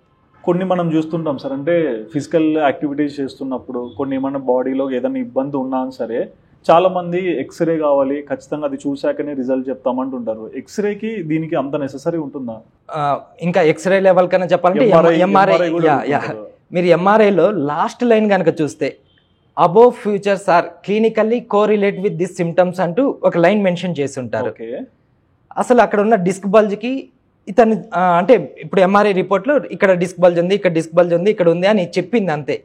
కొన్ని మనం చూస్తుంటాం సార్, అంటే ఫిజికల్ యాక్టివిటీస్ చేస్తున్నప్పుడు కొన్ని ఏమన్నా బాడీలో ఏదైనా ఇబ్బంది ఉన్నా సరే చాలా మంది ఎక్స్రే కావాలి, ఖచ్చితంగా అది చూశాకనే రిజల్ట్ చెప్తామంటుంటారు. ఎక్స్రేకి దీనికి అంత నెససరీ ఉంటుందా? ఇంకా ఎక్స్రే లెవెల్ కన్నా చెప్పాలంటే ఎంఆర్ఐ. మీరు ఎంఆర్ఐలో లాస్ట్ లైన్ కనుక చూస్తే above features are clinically correlate with this symptoms అంటూ ఒక లైన్ మెన్షన్ చేసి ఉంటారు. అసలు అక్కడ ఉన్న డిస్క్ బల్జ్కి ఇతను అంటే ఇప్పుడు ఎంఆర్ఐ రిపోర్ట్లో ఇక్కడ డిస్క్ బల్జ్ ఉంది, ఇక్కడ డిస్క్ బల్జ్ ఉంది, ఇక్కడ ఉంది అని చెప్పింది అంతే.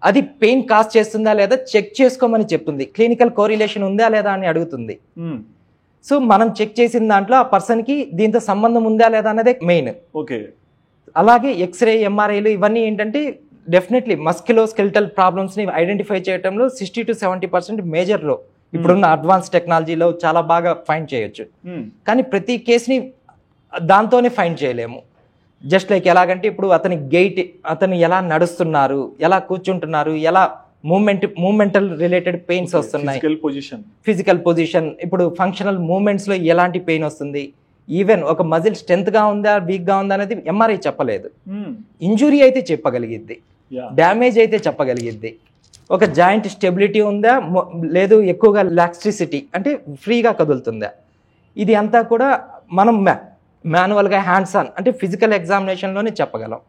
అది పెయిన్ కాజ్ చేస్తుందా లేదా చెక్ చేసుకోమని చెప్తుంది, క్లినికల్ కోరిలేషన్ ఉందా లేదా అని అడుగుతుంది. సో మనం చెక్ చేసిన దాంట్లో ఆ పర్సన్కి దీంతో సంబంధం ఉందా లేదా అన్నదే మెయిన్. అలాగే ఎక్స్రే, ఎంఆర్ఐలు ఇవన్నీ ఏంటంటే డెఫినెట్లీ మస్క్యులోస్కెలిటల్ ప్రాబ్లమ్స్ని ఐడెంటిఫై చేయడంలో 60 to 70% మేజర్లో ఇప్పుడున్న అడ్వాన్స్ టెక్నాలజీలో చాలా బాగా ఫైండ్ చేయొచ్చు. కానీ ప్రతి కేసుని దాంతోనే ఫైండ్ చేయలేము. జస్ట్ లైక్ ఎలాగంటే ఇప్పుడు అతని గెయిట్, అతను ఎలా నడుస్తున్నారు, ఎలా కూర్చుంటున్నారు, ఎలా మూమెంటల్ రిలేటెడ్ పెయిన్స్ వస్తున్నాయి, ఫిజికల్ పొజిషన్, ఇప్పుడు ఫంక్షనల్ మూమెంట్స్లో ఎలాంటి పెయిన్ వస్తుంది, ఈవెన్ ఒక మజిల్ స్ట్రెంత్గా ఉందా వీక్గా ఉందా అనేది ఎంఆర్ఐ చెప్పలేదు. ఇంజురీ అయితే చెప్పగలిగిద్ది, డ్యామేజ్ అయితే చెప్పగలిగిద్ది, ఒక జాయింట్ స్టెబిలిటీ ఉందా లేదు ఎక్కువగా లాక్స్టిసిటీ అంటే ఫ్రీగా కదులుతుందా, ఇది అంతా కూడా మనం మాన్యువల్గా హ్యాండ్స్ ఆన్ అంటే ఫిజికల్ ఎగ్జామినేషన్లోనే చెప్పగలం.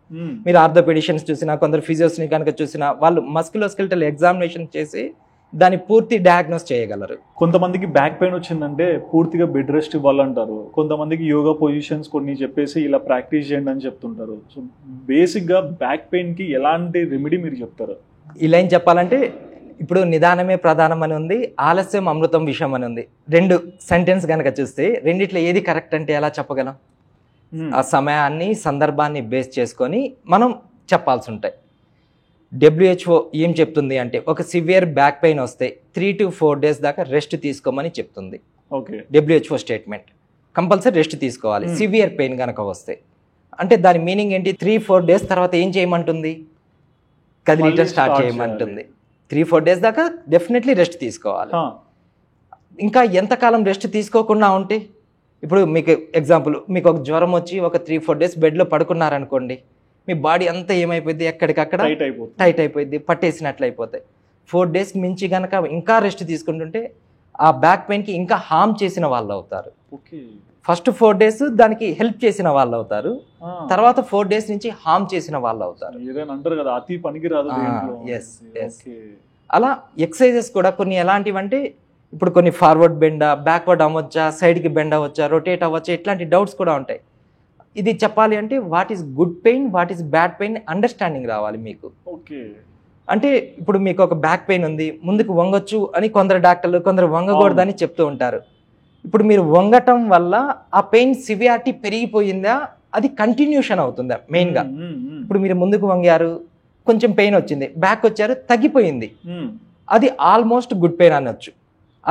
మీరు ఆర్థోపెడిషియన్స్ చూసినా, కొందరు ఫిజియోస్ని కనుక చూసినా వాళ్ళు మస్క్యులోస్కెలిటల్ ఎగ్జామినేషన్ చేసి దాన్ని పూర్తి డయాగ్నోస్ చేయగలరు. కొంతమందికి బ్యాక్ పెయిన్ వచ్చిందంటే పూర్తిగా బెడ్ రెస్ట్ ఇవ్వాలంటారు, కొంతమందికి యోగా పొజిషన్స్ కొన్ని చెప్పేసి ఇలా ప్రాక్టీస్ చేయండి అని చెప్తుంటారు. సో బేసిక్గా బ్యాక్ పెయిన్కి ఎలాంటి రెమెడీ మీరు చెప్తారు? ఇలా ఏం చెప్పాలంటే ఇప్పుడు నిదానమే ప్రధానం అని ఉంది, ఆలస్యం అమృతం విషయం అని ఉంది. 2 సెంటెన్స్ కనుక చూస్తే రెండిట్లో ఏది కరెక్ట్ అంటే ఎలా చెప్పగలం? ఆ సమయాన్ని సందర్భాన్ని బేస్ చేసుకొని మనం చెప్పాల్సి ఉంటాయి. WHO ఏం చెప్తుంది అంటే ఒక సివియర్ బ్యాక్ పెయిన్ వస్తే 3 to 4 days దాకా రెస్ట్ తీసుకోమని చెప్తుంది. WHO స్టేట్మెంట్ కంపల్సరీ రెస్ట్ తీసుకోవాలి సివియర్ పెయిన్ కనుక వస్తే. అంటే దాని మీనింగ్ ఏంటి? 3-4 days తర్వాత ఏం చేయమంటుంది? కదిలియటం స్టార్ట్ చేయమంటుంది. 3-4 days దాకా డెఫినెట్లీ రెస్ట్ తీసుకోవాలి. ఇంకా ఎంతకాలం రెస్ట్ తీసుకోకుండా ఉంటే, ఇప్పుడు మీకు ఎగ్జాంపుల్, మీకు ఒక జ్వరం వచ్చి ఒక 3-4 days బెడ్లో పడుకున్నారనుకోండి, మీ బాడీ అంతా ఏమైపోయింది, ఎక్కడికక్కడ టైట్ అయిపోయింది, పట్టేసినట్లు అయిపోతాయి. 4 days మించి కనుక ఇంకా రెస్ట్ తీసుకుంటుంటే ఆ బ్యాక్ పెయిన్కి ఇంకా హార్మ్ చేసిన వాళ్ళు అవుతారు. ఫస్ట్ 4 days దానికి హెల్ప్ చేసిన వాళ్ళు అవుతారు, తర్వాత 4 days నుంచి హార్మ్ చేసిన వాళ్ళు అవుతారు. అలా ఎక్సర్సైజెస్ కూడా కొన్ని ఎలాంటివి అంటే ఇప్పుడు కొన్ని ఫార్వర్డ్ బెండ్, బ్యాక్వర్డ్ అవ్వచ్చా, సైడ్కి బెండ్ అవ్వచ్చా, రొటేట్ అవ్వచ్చా, ఇట్లాంటి డౌట్స్ కూడా ఉంటాయి. ఇది చెప్పాలి అంటే what is good pain, what is bad pain understanding రావాలి మీకు. అంటే ఇప్పుడు మీకు ఒక బ్యాక్ పెయిన్ ఉంది, ముందుకు వంగొచ్చు అని కొందరు డాక్టర్లు, కొందరు వంగకూడదని చెప్తూ ఉంటారు. ఇప్పుడు మీరు వంగటం వల్ల ఆ పెయిన్ సివియారిటీ పెరిగిపోయిందా, అది కంటిన్యూషన్ అవుతుందా మెయిన్గా. ఇప్పుడు మీరు ముందుకు వంగారు, కొంచెం పెయిన్ వచ్చింది, బ్యాక్ వచ్చారు, తగ్గిపోయింది, అది ఆల్మోస్ట్ గుడ్ పెయిన్ అనొచ్చు.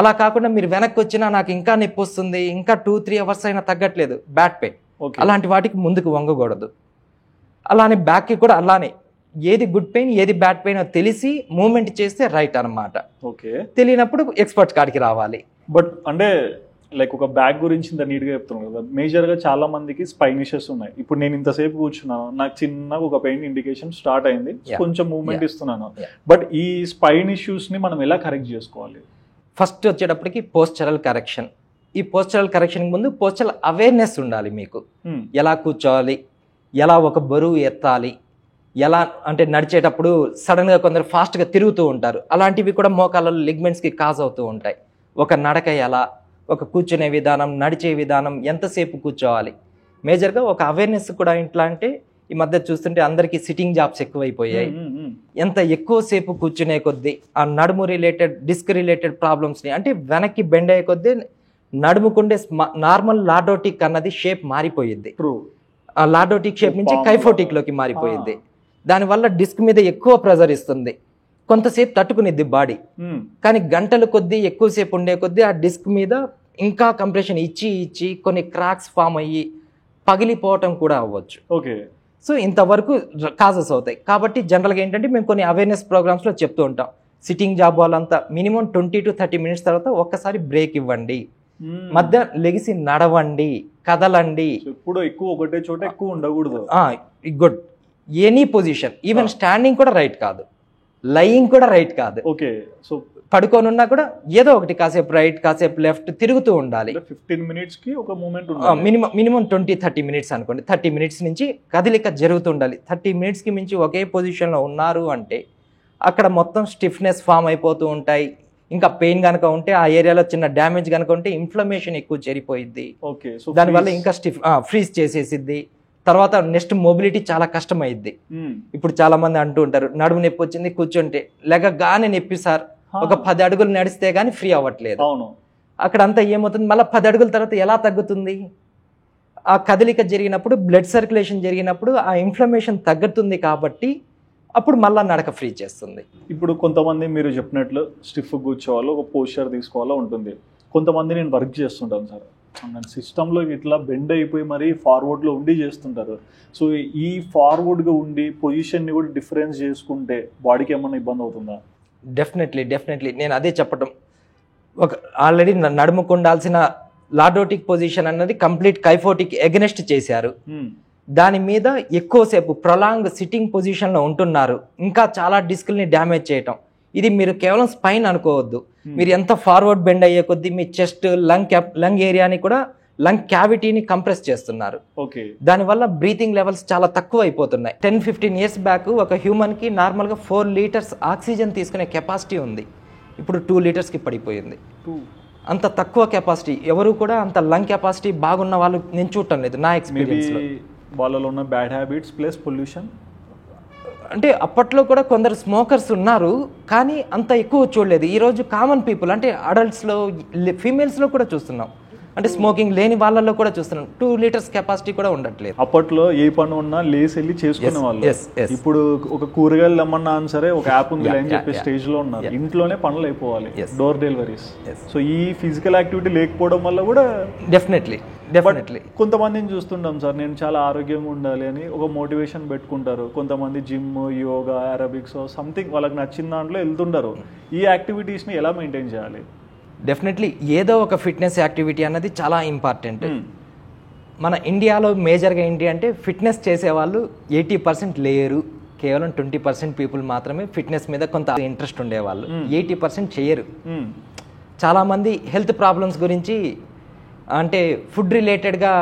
అలా కాకుండా మీరు వెనక్కి వచ్చినా నాకు ఇంకా నొప్పి వస్తుంది, ఇంకా 2-3 hours అయినా తగ్గట్లేదు, బ్యాడ్ పెయిన్. అలాంటి వాటికి ముందుకు వంగకూడదు. అలానే బ్యాక్కి కూడా అలానే ఏది గుడ్ పెయిన్ ఏది బ్యాడ్ పెయిన్ తెలిసి మూవ్మెంట్ చేస్తే రైట్ అనమాట. తెలియనప్పుడు ఎక్స్పర్ట్ కాడికి రావాలి. బట్ అంటే లైక్ ఒక బ్యాక్ గురించి ఇంత నీట్గా చెప్తున్నాను కదా, మేజర్గా చాలా మందికి స్పైన్ ఇష్యూస్ ఉన్నాయి. ఇప్పుడు నేను ఇంతసేపు కూర్చున్నాను, నాకు చిన్నగా ఒక పెయిన్ ఇండికేషన్ స్టార్ట్ అయింది, కొంచెం మూవ్మెంట్ ఇస్తున్నాను. బట్ ఈ స్పైన్ ఇష్యూస్ని మనం ఎలా కరెక్ట్ చేసుకోవాలి? ఫస్ట్ వచ్చేటప్పటికి పోస్చరల్ కరెక్షన్. ఈ పోస్చరల్ కరెక్షన్ ముందు పోస్చరల్ అవేర్నెస్ ఉండాలి మీకు. ఎలా కూర్చోవాలి, ఎలా ఒక బరువు ఎత్తాలి, ఎలా అంటే నడిచేటప్పుడు సడన్గా కొందరు ఫాస్ట్గా తిరుగుతూ ఉంటారు, అలాంటివి కూడా మోకాళ్ళలో లిగ్మెంట్స్కి కాజ్ అవుతూ ఉంటాయి. ఒక నడక ఎలా, ఒక కూర్చునే విధానం, నడిచే విధానం, ఎంతసేపు కూర్చోవాలి, మేజర్గా ఒక అవేర్నెస్ కూడా. ఇంట్లో అంటే ఈ మధ్య చూస్తుంటే అందరికీ సిట్టింగ్ జాబ్స్ ఎక్కువైపోయాయి. ఎంత ఎక్కువసేపు కూర్చునే కొద్దీ ఆ నడుము రిలేటెడ్, డిస్క్ రిలేటెడ్ ప్రాబ్లమ్స్ని, అంటే వెనక్కి బెండ్ అయ్యే కొద్దీ నడుముకుండే నార్మల్ లార్డోటిక్ అన్నది షేప్ మారిపోయింది. ఆ లార్డోటిక్ షేప్ నుంచి కైఫోటిక్లోకి మారిపోయింది. దానివల్ల డిస్క్ మీద ఎక్కువ ప్రెజర్ ఇస్తుంది, కొంతసేపు తట్టుకునేది బాడీ. కానీ గంటల కొద్దీ ఎక్కువసేపు ఉండే కొద్దీ ఆ డిస్క్ మీద ఇంకా కంప్రెషన్ ఇచ్చి కొన్ని క్రాక్స్ ఫామ్ అయ్యి పగిలిపోవటం కూడా అవ్వచ్చు. సో ఇంతవరకు కాజెస్ అవుతాయి. కాబట్టి జనరల్గా ఏంటంటే మేము కొన్ని అవేర్నెస్ ప్రోగ్రామ్స్లో చెప్తూ ఉంటాం, సిట్టింగ్ జాబ్ వాళ్ళంతా మినిమం 20 to 30 minutes తర్వాత ఒక్కసారి బ్రేక్ ఇవ్వండి, మధ్య లెగిసి నడవండి, కదలండి. ఇప్పుడు ఎక్కువ ఒకటే చోట ఎక్కువ ఉండకూడదు. Good, any position, even standing కూడా రైట్ కాదు, లయింగ్ కూడా రైట్ కాదు. సో పడుకొని ఉన్నా కూడా ఏదో ఒకటి కాసేపు రైట్ కాసేపు లెఫ్ట్ తిరుగుతూ ఉండాలి. 15 minutes కి ఒక మూమెంట్ మినిమం 20-30 minutes అనుకోండి. 30 minutes నుంచి కదిలిక జరుగుతూ ఉండాలి. 30 minutes కి మించి ఒకే పొజిషన్లో ఉన్నారు అంటే అక్కడ మొత్తం స్టిఫ్నెస్ ఫామ్ అయిపోతూ ఉంటాయి. ఇంకా పెయిన్ కనుక ఉంటే ఆ ఏరియాలో చిన్న డ్యామేజ్ కనుక ఉంటే ఇన్ఫ్లమేషన్ ఎక్కువ జరిగిపోయింది, దానివల్ల ఇంకా ఫ్రీజ్ చేసేసిద్ది. తర్వాత నెక్స్ట్ మొబిలిటీ చాలా కష్టమైద్ది. ఇప్పుడు చాలా మంది అంటూ ఉంటారు, నడుము నొప్పి వచ్చింది కూర్చుంటే లెగగానే నొప్పి సార్, ఒక 10 అడుగులు నడిస్తే గానీ ఫ్రీ అవ్వట్లేదు. అక్కడంతా ఏమవుతుంది, మళ్ళీ 10 అడుగుల తర్వాత ఎలా తగ్గుతుంది? ఆ కదలిక జరిగినప్పుడు, బ్లడ్ సర్క్యులేషన్ జరిగినప్పుడు ఆ ఇన్ఫ్లమేషన్ తగ్గుతుంది, కాబట్టి అప్పుడు మళ్ళీ నడక ఫ్రీ చేస్తుంది. ఇప్పుడు కొంతమంది మీరు చెప్పినట్లు స్టిఫ్ కూర్చోవాలో, ఒక పోస్చర్ తీసుకోవాలో ఉంటుంది. కొంతమంది నేను వర్క్ చేస్తుంటాను సార్, సిస్టంలో ఇట్లా బెండ్ అయిపోయి మరి ఫార్వర్డ్లో ఉండి చేస్తుంటారు. సో ఈ ఫార్వర్డ్గా ఉండి పొజిషన్ని కూడా డిఫరెన్స్ చేసుకుంటే బాడీకి ఏమన్నా ఇబ్బంది అవుతుందా? డెఫినెట్లీ నేను అదే చెప్పటం. ఒక ఆల్రెడీ నడుముకు ఉండాల్సిన లార్డోటిక్ పొజిషన్ అన్నది కంప్లీట్ కైఫోటిక్ ఎగనెస్ట్ చేశారు. దాని మీద ఎక్కువసేపు ప్రొలాంగ్ సిట్టింగ్ పొజిషన్లో ఉంటున్నారు, ఇంకా చాలా డిస్క్ని డ్యామేజ్ చేయటం. ఇది మీరు కేవలం స్పైన్ అనుకోవద్దు, మీరు ఎంత ఫార్వర్డ్ బెండ్ అయ్యే కొద్దీ మీ చెస్ట్, లంగ్ ఏరియాని కూడా, లంగ్ క్యావిటీని కంప్రెస్ చేస్తున్నారు. దానివల్ల బ్రీతింగ్ లెవెల్స్ చాలా తక్కువ అయిపోతున్నాయి. 10-15 years బ్యాక్ ఒక హ్యూమన్కి నార్మల్గా 4 liters ఆక్సిజన్ తీసుకునే కెపాసిటీ ఉంది, ఇప్పుడు 2 liters పడిపోయింది. అంత తక్కువ కెపాసిటీ. ఎవరు కూడా అంత లంగ్ కెపాసిటీ బాగున్న వాళ్ళు నేను చూడటం లేదు నా ఎక్స్పీరియన్స్లో. వాళ్ళలో ఉన్న బ్యాడ్ హ్యాబిట్స్ ప్లస్ పొల్యూషన్. అంటే అప్పట్లో కూడా కొందరు స్మోకర్స్ ఉన్నారు, కానీ అంత ఎక్కువ చూడలేదు. ఈరోజు కామన్ పీపుల్ అంటే అడల్ట్స్లో, ఫీమేల్స్లో కూడా చూస్తున్నాం. అంటే స్మోకింగ్ లేని వాళ్ళల్లో కూడా చూస్తున్నాం. 2 liters కెపాసిటీ కూడా ఉండట్లేదు. అప్పట్లో ఏ పని ఉన్నా లేసి వెళ్ళి చేసుకునే వాళ్ళు. ఇప్పుడు ఒక కూరగాయలు తెమ్మన్నా సరే ఒక యాప్ ఉంది అని చెప్పే స్టేజ్ లో ఉన్నారు. ఇంట్లోనే పనులు అయిపోవాలి, డోర్ డెలివరీస్. సో ఈ ఫిజికల్ యాక్టివిటీ లేకపోవడం వల్ల కూడా డెఫినెట్లీ కొంతమందిని చూస్తుంటాం సార్, నేను చాలా ఆరోగ్యంగా ఉండాలి అని ఒక మోటివేషన్ పెట్టుకుంటారు. కొంతమంది జిమ్, యోగా, అరబిక్స్ సంథింగ్ వాళ్ళకి నచ్చిన దాంట్లో వెళ్తుంటారు. ఈ యాక్టివిటీస్ని ఎలా మెయింటైన్ చేయాలి? డెఫినెట్లీ ఏదో ఒక ఫిట్నెస్ యాక్టివిటీ అన్నది చాలా ఇంపార్టెంట్. మన ఇండియాలో మేజర్గా ఏంటి అంటే ఫిట్నెస్ చేసేవాళ్ళు 80% లేరు, కేవలం 20% పీపుల్ మాత్రమే ఫిట్నెస్ మీద కొంత ఇంట్రెస్ట్ ఉండేవాళ్ళు. 80% చేయరు. చాలామంది హెల్త్ ప్రాబ్లమ్స్ గురించి అంటే ఫుడ్ రిలేటెడ్గా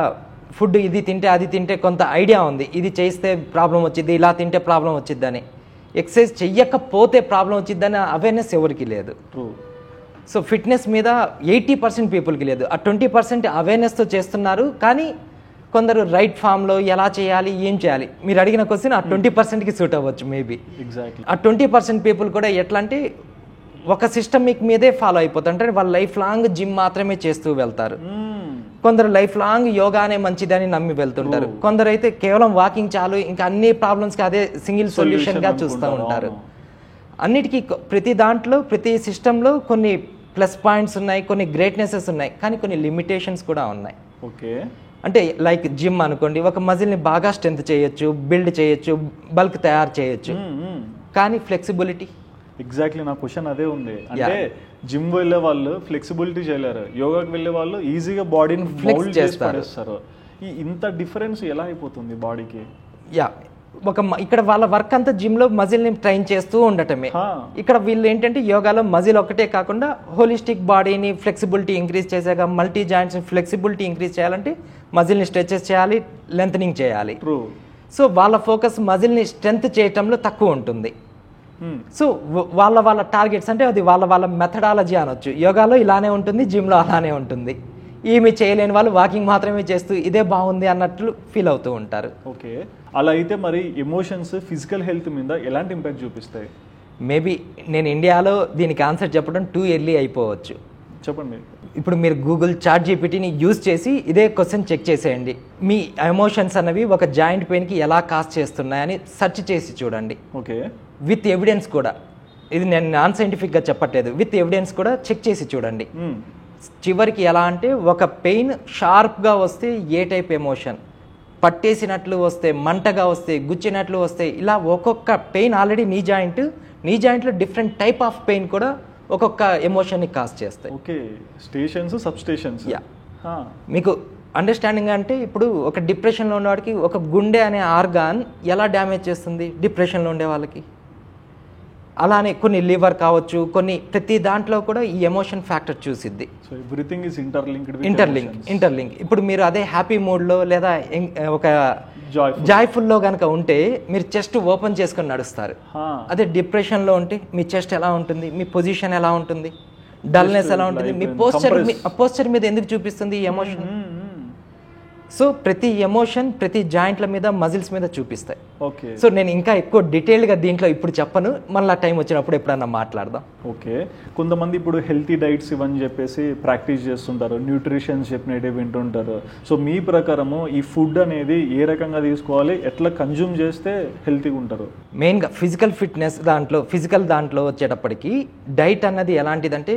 ఫుడ్ ఇది తింటే అది తింటే కొంత ఐడియా ఉంది, ఇది చేస్తే ప్రాబ్లం వచ్చింది, ఇలా తింటే ప్రాబ్లం వచ్చిద్దని. ఎక్సర్సైజ్ చెయ్యకపోతే ప్రాబ్లం వచ్చిద్దని అవేర్నెస్ ఎవరికి లేదు. సో ఫిట్నెస్ మీద 80% పీపుల్కి లేదు. ఆ 20% అవేర్నెస్తో చేస్తున్నారు, కానీ కొందరు రైట్ ఫామ్లో ఎలా చేయాలి, ఏం చేయాలి, మీరు అడిగిన క్వశ్చన్ ఆ 20%కి సూట్ అవ్వచ్చు మేబీ. ఎగ్జాక్ట్లీ. ఆ 20% పీపుల్ కూడా ఎట్లా అంటే ఒక సిస్టమిక్ మీదే ఫాలో అయిపోతారు, అంటే వాళ్ళు లైఫ్ లాంగ్ జిమ్ మాత్రమే చేస్తూ వెళ్తారు. కొందరు లైఫ్ లాంగ్ యోగానే మంచిదని నమ్మి వెళ్తుంటారు. కొందరు అయితే కేవలం వాకింగ్ చాలు, ఇంకా అన్ని ప్రాబ్లమ్స్కి అదే సింగిల్ సొల్యూషన్గా చూస్తూ ఉంటారు. అన్నిటికీ ప్రతి దాంట్లో ప్రతి సిస్టంలో కొన్ని ప్లస్ పాయింట్స్ ఉన్నాయి, కొన్ని గ్రేట్నెసెస్ ఉన్నాయి, కానీ కొన్ని లిమిటేషన్స్ కూడా ఉన్నాయి. ఓకే. అంటే లైక్ జిమ్ అనుకోండి, ఒక మజిల్ని బాగా స్ట్రెంత్ చేయొచ్చు, బిల్డ్ చేయొచ్చు, బల్క్ తయారు చేయొచ్చు, కానీ ఫ్లెక్సిబిలిటీ. ఎగ్జాక్ట్లీ, నా క్వశ్చన్ అదే ఉంది. అంటే జిమ్ వెళ్ళే వాళ్ళు ఫ్లెక్సిబిలిటీ చేయలేరు, యోగాకి వెళ్ళే వాళ్ళు ఈజీగా బాడీని ఫ్లెక్స్ చేస్తారు. ఇంత డిఫరెన్స్ ఎలా అయిపోతుంది బాడీకి? ఇక్కడ వాళ్ళ వర్క్ అంతా జిమ్లో మజిల్ని ట్రైన్ చేస్తూ ఉండటమే. ఇక్కడ వీళ్ళు ఏంటంటే యోగాలో మజిల్ ఒకటే కాకుండా హోలిస్టిక్ బాడీని ఫ్లెక్సిబిలిటీ ఇంక్రీజ్ చేశాక మల్టీ జాయింట్స్ ఫ్లెక్సిబిలిటీ ఇంక్రీజ్ చేయాలంటే మజిల్ని స్ట్రెచెస్ చేయాలి, లెంతనింగ్ చేయాలి. సో వాళ్ళ ఫోకస్ మజిల్ని స్ట్రెంత్ చేయటంలో తక్కువ ఉంటుంది. సో వాళ్ళ టార్గెట్స్ అంటే అది వాళ్ళ మెథడాలజీ అనొచ్చు. యోగాలో ఇలానే ఉంటుంది, జిమ్లో అలానే ఉంటుంది. ఏమి చేయలేని వాళ్ళు వాకింగ్ మాత్రమే చేస్తూ ఇదే బాగుంది అన్నట్లు ఫీల్ అవుతూ ఉంటారు. ఓకే. అలా అయితే మరి ఎమోషన్స్ ఫిజికల్ హెల్త్ మీద ఎలాంటి ఇంపాక్ట్ చూపిస్తాయి? మేబీ నేను ఇండియాలో దీనికి ఆన్సర్ చెప్పడం టూ ఎర్లీ అయిపోవచ్చు. చెప్పండి. ఇప్పుడు మీరు గూగుల్ చాట్ జీపీటీని యూజ్ చేసి ఇదే క్వశ్చన్ చెక్ చేసేయండి. మీ ఎమోషన్స్ అన్నవి ఒక జాయింట్ పెయిన్కి ఎలా కాజ్ చేస్తున్నాయని సెర్చ్ చేసి చూడండి. ఓకే. విత్ ఎవిడెన్స్ కూడా, ఇది నేను నాన్ సైంటిఫిక్గా చెప్పట్లేదు, విత్ ఎవిడెన్స్ కూడా చెక్ చేసి చూడండి. చివరికి ఎలా అంటే ఒక పెయిన్ షార్ప్గా వస్తే ఏ టైప్ ఎమోషన్, పట్టేసినట్లు వస్తే, మంటగా వస్తే, గుచ్చినట్లు వస్తే, ఇలా ఒక్కొక్క పెయిన్ ఆల్రెడీ నీ జాయింట్లో డిఫరెంట్ టైప్ ఆఫ్ పెయిన్ కూడా ఒక్కొక్క ఎమోషన్ని కాజ్ చేస్తాయి. ఓకే. Stations, sub stations. మీకు అండర్స్టాండింగ్ అంటే ఇప్పుడు ఒక డిప్రెషన్లో ఉన్నవాడికి ఒక గుండె అనే ఆర్గాన్ ఎలా డ్యామేజ్ చేస్తుంది డిప్రెషన్లో ఉండే వాళ్ళకి, అలానే కొన్ని లివర్ కావచ్చు, కొన్ని ప్రతి దాంట్లో కూడా ఈ ఎమోషన్ ఫ్యాక్టర్ చూసిద్ది. So everything is interlink. ఇప్పుడు మీరు అదే హ్యాపీ మూడ్లో లేదా ఒక జాయ్ఫుల్లో కనుక ఉంటే మీరు చెస్ట్ ఓపెన్ చేసుకొని నడుస్తారు. అదే డిప్రెషన్లో ఉంటే మీ చెస్ట్ ఎలా ఉంటుంది, మీ పొజిషన్ ఎలా ఉంటుంది, డల్నెస్ ఎలా ఉంటుంది, మీ పోస్చర్ మీద ఎందుకు చూపిస్తుంది ఈ ఎమోషన్. సో ప్రతి ఎమోషన్ ప్రతి జాయింట్ల మీద, మజిల్స్ మీద చూపిస్తాయి. ఓకే. సో నేను ఇంకా ఎక్కువ డీటెయిల్గా దీంట్లో ఇప్పుడు చెప్పను, మళ్ళీ టైం వచ్చినప్పుడు ఎప్పుడన్నా మాట్లాడదాం. ఓకే. కొంతమంది ఇప్పుడు హెల్తీ డైట్స్ ఇవని చెప్పేసి ప్రాక్టీస్ చేస్తుంటారు, న్యూట్రిషన్స్ చెప్పినట్టే వింటుంటారు. సో మీ ప్రకారము ఈ ఫుడ్ అనేది ఏ రకంగా తీసుకోవాలి, ఎట్లా కన్జ్యూమ్ చేస్తే హెల్తీగా ఉంటారు? మెయిన్గా ఫిజికల్ దాంట్లో వచ్చేటప్పటికి డైట్ అన్నది ఎలాంటిదంటే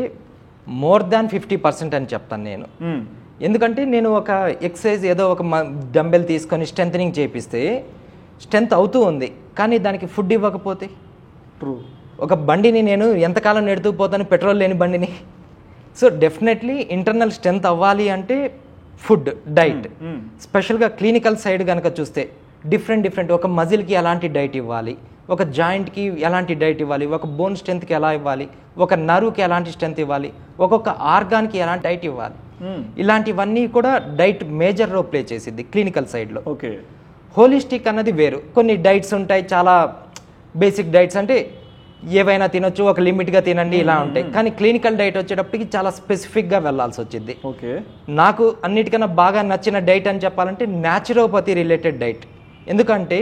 మోర్ దాన్ 50% అని చెప్తాను నేను. ఎందుకంటే నేను ఒక ఎక్సర్సైజ్ ఏదో ఒక డంబెల్ తీసుకొని స్ట్రెంథనింగ్ చేపిస్తే స్ట్రెంత్ అవుతూ ఉంది, కానీ దానికి ఫుడ్ ఇవ్వకపోతే, ఒక బండిని నేను ఎంతకాలం నెడుతూ పోతాను పెట్రోల్ లేని బండిని. సో డెఫినెట్లీ ఇంటర్నల్ స్ట్రెంత్ అవ్వాలి అంటే ఫుడ్, డైట్. స్పెషల్గా క్లినికల్ సైడ్ కనుక చూస్తే డిఫరెంట్ ఒక మజిల్కి ఎలాంటి డైట్ ఇవ్వాలి, ఒక జాయింట్కి ఎలాంటి డైట్ ఇవ్వాలి, ఒక బోన్ స్ట్రెంత్కి ఎలా ఇవ్వాలి, ఒక నర్వ్కి ఎలాంటి స్ట్రెంత్ ఇవ్వాలి, ఒక్కొక్క ఆర్గాన్కి ఎలాంటి డైట్ ఇవ్వాలి, ఇలాంటివన్నీ కూడా డైట్ మేజర్ రోల్ ప్లే చేసిద్ది క్లినికల్ సైడ్లో. ఓకే. హోలిస్టిక్ అన్నది వేరు. కొన్ని డైట్స్ ఉంటాయి, చాలా బేసిక్ డైట్స్ అంటే ఏవైనా తినొచ్చు, ఒక లిమిట్గా తినండి ఇలా ఉంటాయి. కానీ క్లినికల్ డైట్ వచ్చేటప్పటికి చాలా స్పెసిఫిక్గా వెళ్ళాల్సి వచ్చింది. ఓకే. నాకు అన్నిటికన్నా బాగా నచ్చిన డైట్ అని చెప్పాలంటే న్యాచురోపతి రిలేటెడ్ డైట్. ఎందుకంటే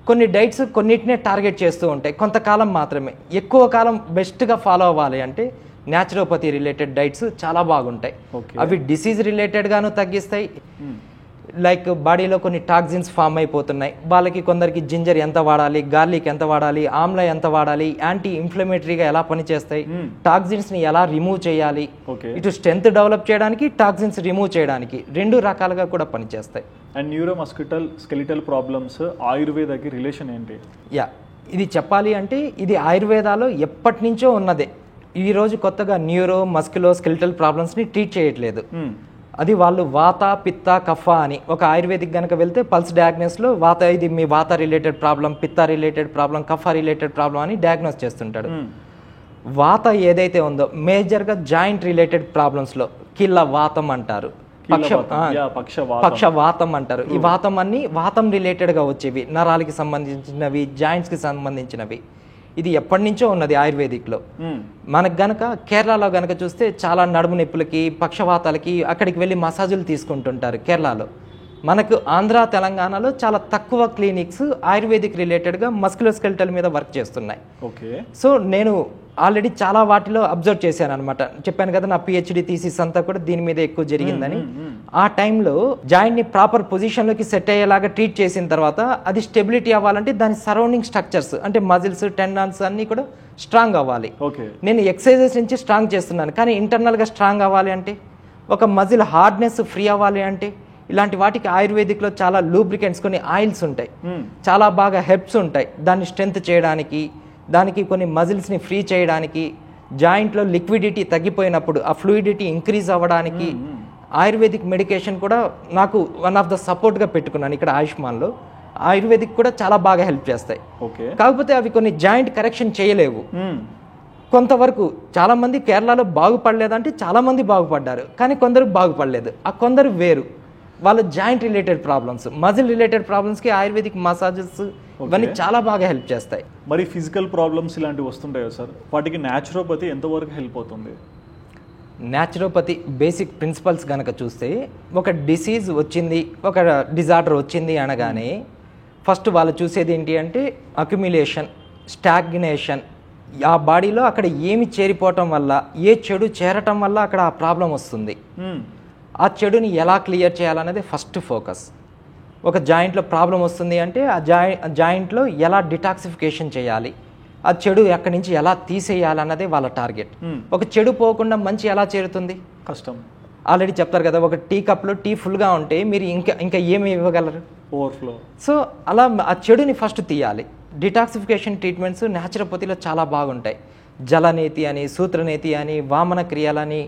కొన్ని డైట్స్ కొన్నిటినే టార్గెట్ చేస్తూ ఉంటాయి, కొంతకాలం మాత్రమే. ఎక్కువ కాలం బెస్ట్గా ఫాలో అవ్వాలి అంటే న్యాచురోపతి రిలేటెడ్ డైట్స్ చాలా బాగుంటాయి. అవి డిసీజ్ రిలేటెడ్గాను తగ్గిస్తాయి. లైక్ బాడీలో కొన్ని టాక్సిన్స్ ఫామ్ అయిపోతున్నాయి, వాళ్ళకి కొందరికి జింజర్ ఎంత వాడాలి, గార్లిక్ ఎంత వాడాలి, ఆమ్లా ఎంత వాడాలి, యాంటీ ఇన్ఫ్లమేటరీగా ఎలా పనిచేస్తాయి, టాక్సిన్స్ని ఎలా రిమూవ్ చేయాలి, ఇటు స్ట్రెంత్ డెవలప్ చేయడానికి, టాక్సిన్స్ రిమూవ్ చేయడానికి 2 రకాలుగా కూడా పనిచేస్తాయి. అండ్ న్యూరోమస్కులర్ స్కెలిటల్ ప్రాబ్లమ్స్ ఆయుర్వేదకి రిలేషన్ ఏంటి? ఇది చెప్పాలి అంటే ఇది ఆయుర్వేదాలో ఎప్పటి నుంచో ఉన్నదే. ఈరోజు కొత్తగా న్యూరో మస్కులో స్కెలిటల్ ప్రాబ్లమ్స్ని ట్రీట్ చేయట్లేదు. అది వాళ్ళు వాత పిత్త కఫ అని ఒక ఆయుర్వేదిక్ కనుక వెళ్తే పల్స్ డయాగ్నోస్లో వాత ఇది మీ vata related problem, pitta related problem, kapha related problem అని డయాగ్నోస్ చేస్తుంటాడు. వాత ఏదైతే ఉందో మేజర్గా జాయింట్ రిలేటెడ్ ప్రాబ్లమ్స్లో కీళ్ళ వాతం అంటారు, పక్షవాతం అంటారు. ఈ వాతం అన్ని వాతం రిలేటెడ్గా వచ్చేవి, నరాలకి సంబంధించినవి, జాయింట్స్కి సంబంధించినవి. ఇది ఎప్పటి నుంచో ఉన్నది ఆయుర్వేదిక్లో. మనకు గనక కేరళలో గనక చూస్తే చాలా నడుము నొప్పులకి, పక్షవాతాలకి అక్కడికి వెళ్ళి మసాజులు తీసుకుంటుంటారు కేరళలో. మనకు ఆంధ్ర తెలంగాణలో చాలా తక్కువ క్లినిక్స్ ఆయుర్వేదిక్ రిలేటెడ్గా మస్కులోస్కెలిటల్ మీద వర్క్ చేస్తున్నాయి. ఓకే. సో నేను ఆల్రెడీ చాలా వాటిలో అబ్జర్వ్ చేశాను అనమాట. చెప్పాను కదా నా పిహెచ్డి థీసిస్ అంతా కూడా దీని మీద ఎక్కువ జరిగిందని. ఆ టైంలో జాయింట్ని ప్రాపర్ పొజిషన్లోకి సెట్ అయ్యేలాగా ట్రీట్ చేసిన తర్వాత అది స్టెబిలిటీ అవ్వాలంటే దాని సరౌండింగ్ స్ట్రక్చర్స్ అంటే మజిల్స్, టెండాన్స్ అన్నీ కూడా స్ట్రాంగ్ అవ్వాలి. నేను ఎక్సర్సైజెస్ నుంచి స్ట్రాంగ్ చేస్తున్నాను, కానీ ఇంటర్నల్గా స్ట్రాంగ్ అవ్వాలి అంటే, ఒక మజిల్ హార్డ్నెస్ ఫ్రీ అవ్వాలి అంటే, ఇలాంటి వాటికి ఆయుర్వేదిక్లో చాలా లూబ్రికెంట్స్, కొన్ని ఆయిల్స్ ఉంటాయి, చాలా బాగా హెర్బ్స్ ఉంటాయి దాన్ని స్ట్రెంత్ చేయడానికి, దానికి కొన్ని మజిల్స్ని ఫ్రీ చేయడానికి, జాయింట్లో లిక్విడిటీ తగ్గిపోయినప్పుడు ఆ ఫ్లూయిడిటీ ఇంక్రీజ్ అవ్వడానికి ఆయుర్వేదిక్ మెడికేషన్ కూడా నాకు వన్ ఆఫ్ ద సపోర్ట్గా పెట్టుకున్నాను. ఇక్కడ ఆయుష్మాన్లో ఆయుర్వేదిక్ కూడా చాలా బాగా హెల్ప్ చేస్తాయి. కాకపోతే అవి కొన్ని జాయింట్ కరెక్షన్ చేయలేవు. కొంతవరకు చాలామంది కేరళలో బాగుపడలేదంటే చాలామంది బాగుపడ్డారు, కానీ కొందరు బాగుపడలేదు. ఆ కొందరు వేరు, వాళ్ళ joint related problems, muscle related ప్రాబ్లమ్స్కి ఆయుర్వేదిక్ మసాజెస్ ఇవన్నీ చాలా బాగా హెల్ప్ చేస్తాయి. మరి ఫిజికల్ ప్రాబ్లమ్స్ ఇలాంటివి వస్తుంటాయో సార్, వాటికి న్యాచురోపతి ఎంతవరకు హెల్ప్ అవుతుంది? న్యాచురోపతి బేసిక్ ప్రిన్సిపల్స్ కనుక చూస్తే, ఒక డిసీజ్ వచ్చింది, ఒక డిజార్డర్ వచ్చింది అనగానే ఫస్ట్ వాళ్ళు చూసేది ఏంటి అంటే అక్యుమిలేషన్, స్టాగ్నేషన్. ఆ బాడీలో అక్కడ ఏమి చేరిపోవటం వల్ల, ఏ చెడు చేరటం వల్ల అక్కడ ఆ ప్రాబ్లం వస్తుంది. ఆ చెడుని ఎలా క్లియర్ చేయాలనేది ఫస్ట్ ఫోకస్. ఒక జాయింట్లో ప్రాబ్లం వస్తుంది అంటే ఆ జాయింట్లో ఎలా డిటాక్సిఫికేషన్ చేయాలి, ఆ చెడు ఎక్కడి నుంచి ఎలా తీసేయాలన్నదే వాళ్ళ టార్గెట్. ఒక చెడు పోకుండా మంచి ఎలా చేరుతుంది? కష్టం. ఆల్రెడీ చెప్తారు కదా, ఒక టీ కప్లో టీ ఫుల్గా ఉంటే మీరు ఇంకా ఏమి ఇవ్వగలరు? ఓవర్ఫ్లో. సో అలా ఆ చెడుని ఫస్ట్ తీయాలి. డిటాక్సిఫికేషన్ ట్రీట్మెంట్స్ న్యాచురోపతిలో చాలా బాగుంటాయి. జలనేతి అని, సూత్రనేతి అని, వామన క్రియలని,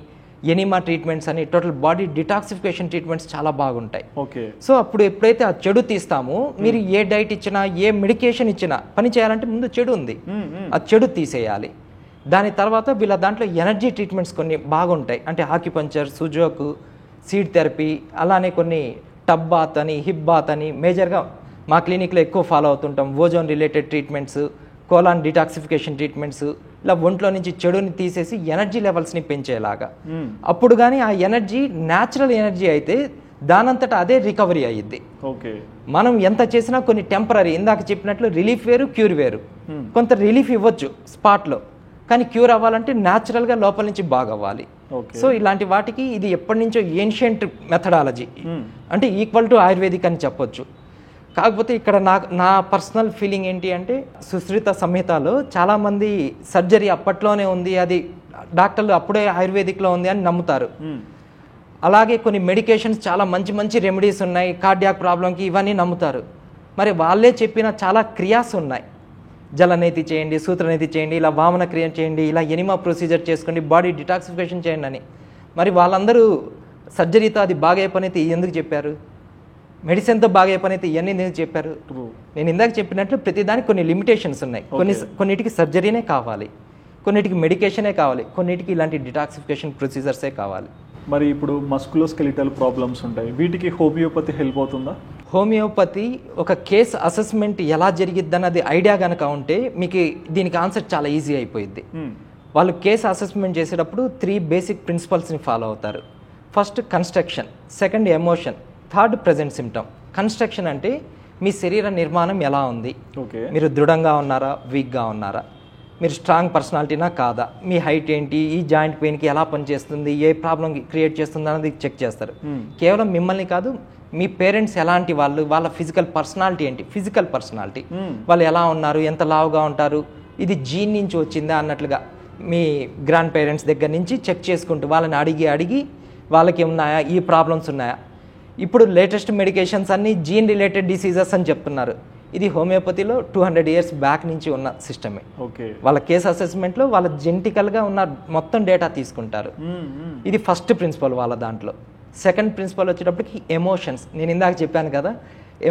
ఎనిమా ట్రీట్మెంట్స్ అని, టోటల్ బాడీ డిటాక్సిఫికేషన్ ట్రీట్మెంట్స్ చాలా బాగుంటాయి. ఓకే. సో అప్పుడు ఎప్పుడైతే ఆ చెడు తీస్తామో, మీరు ఏ డైట్ ఇచ్చినా, ఏ మెడికేషన్ ఇచ్చినా పని చేయాలంటే ముందు చెడు ఉంది, ఆ చెడు తీసేయాలి. దాని తర్వాత వీళ్ళ దాంట్లో ఎనర్జీ ట్రీట్మెంట్స్ కొన్ని బాగుంటాయి. అంటే ఆక్యుపంచర్, సుజోకు, సీడ్ థెరపీ, అలానే కొన్ని టబ్ బాత్ అని, హిప్ బాత్ అని మేజర్గా మా క్లినిక్లో ఎక్కువ ఫాలో అవుతుంటాం. Ozone related treatments, colon detoxification treatments, ఇలా ఒంట్లో నుంచి చెడుని తీసేసి ఎనర్జీ లెవెల్స్ని పెంచేలాగా. అప్పుడు కానీ ఆ ఎనర్జీ న్యాచురల్ ఎనర్జీ అయితే దానంతటా అదే రికవరీ అయ్యిద్ది. ఓకే. మనం ఎంత చేసినా కొన్ని టెంపరీ, ఇందాక చెప్పినట్లు రిలీఫ్ వేరు, క్యూర్ వేరు. కొంత రిలీఫ్ ఇవ్వచ్చు స్పాట్లో, కానీ క్యూర్ అవ్వాలంటే న్యాచురల్గా లోపల నుంచి బాగా అవ్వాలి. సో ఇలాంటి వాటికి ఇది ఎప్పటి నుంచో ఏన్షియంట్ మెథడాలజీ, అంటే ఈక్వల్ టు ఆయుర్వేదిక్ అని చెప్పొచ్చు. కాకపోతే ఇక్కడ నా పర్సనల్ ఫీలింగ్ ఏంటి అంటే, సుశ్రుత సంహితలో చాలామంది సర్జరీ అప్పట్లోనే ఉంది, అది డాక్టర్లు అప్పుడే ఆయుర్వేదిక్లో ఉంది అని నమ్ముతారు. అలాగే కొన్ని మెడికేషన్స్, చాలా మంచి మంచి రెమెడీస్ ఉన్నాయి కార్డియాక్ ప్రాబ్లంకి, ఇవన్నీ నమ్ముతారు. మరి వాళ్ళే చెప్పిన చాలా క్రియాస్ ఉన్నాయి, జలనేతి చేయండి, సూత్రనేతి చేయండి, ఇలా వామన క్రియ చేయండి, ఇలా ఎనిమా ప్రొసీజర్ చేసుకోండి, బాడీ డిటాక్సిఫికేషన్ చేయండి అని. మరి వాళ్ళందరూ సర్జరీతో అది బాగా పని అయితే ఎందుకు చెప్పారు? మెడిసిన్తో బాగా పని అయితే ఇవన్నీ ఎందుకు చెప్పారు? నేను ఇందాక చెప్పినట్లు ప్రతిదానికి కొన్ని లిమిటేషన్స్ ఉన్నాయి. కొన్నిటికి సర్జరీనే కావాలి, కొన్నిటికి మెడికేషనే కావాలి, కొన్నిటికి ఇలాంటి డిటాక్సిఫికేషన్ ప్రొసీజర్సే కావాలి. మరి ఇప్పుడు మస్కులోస్కెలిటల్ ప్రాబ్లమ్స్ ఉంటాయి, వీటికి హోమియోపతి హెల్ప్ అవుతుందా? హోమియోపతి ఒక కేసు అసెస్మెంట్ ఎలా జరిగిద్దన్నది ఐడియా కనుక ఉంటే మీకు దీనికి ఆన్సర్ చాలా ఈజీ అయిపోయింది. వాళ్ళు కేసు అసెస్మెంట్ చేసేటప్పుడు 3 బేసిక్ ప్రిన్సిపల్స్ని ఫాలో అవుతారు. First construction, second emotion, third present symptom. Construction అంటే మీ శరీర నిర్మాణం ఎలా ఉంది, మీరు దృఢంగా ఉన్నారా, వీక్గా ఉన్నారా, మీరు స్ట్రాంగ్ పర్సనాలిటీనా కాదా, మీ హైట్ ఏంటి, ఈ జాయింట్ పెయిన్కి ఎలా పనిచేస్తుంది, ఏ ప్రాబ్లం క్రియేట్ చేస్తుంది అన్నది చెక్ చేస్తారు. కేవలం మిమ్మల్ని కాదు, మీ పేరెంట్స్ ఎలాంటి వాళ్ళు, వాళ్ళ ఫిజికల్ పర్సనాలిటీ ఏంటి, ఫిజికల్ పర్సనాలిటీ వాళ్ళు ఎలా ఉన్నారు, ఎంత లావుగా ఉంటారు, ఇది జీన్ నుంచి వచ్చిందా అన్నట్లుగా మీ గ్రాండ్ పేరెంట్స్ దగ్గర నుంచి చెక్ చేసుకుంటూ వాళ్ళని అడిగి వాళ్ళకి ఉన్నాయా, ఈ ప్రాబ్లమ్స్ ఉన్నాయా. ఇప్పుడు లేటెస్ట్ మెడికేషన్స్ అన్నీ జీన్ రిలేటెడ్ డిసీజెస్ అని చెప్తున్నారు. ఇది హోమియోపతిలో 200 years బ్యాక్ నుంచి ఉన్న సిస్టమే. ఓకే. వాళ్ళ కేస్ అసెస్మెంట్లో వాళ్ళ జెనెటికల్గా ఉన్న మొత్తం డేటా తీసుకుంటారు. ఇది ఫస్ట్ ప్రిన్సిపల్ వాళ్ళ దాంట్లో. సెకండ్ ప్రిన్సిపల్ వచ్చేటప్పటికి ఎమోషన్స్. నేను ఇందాక చెప్పాను కదా,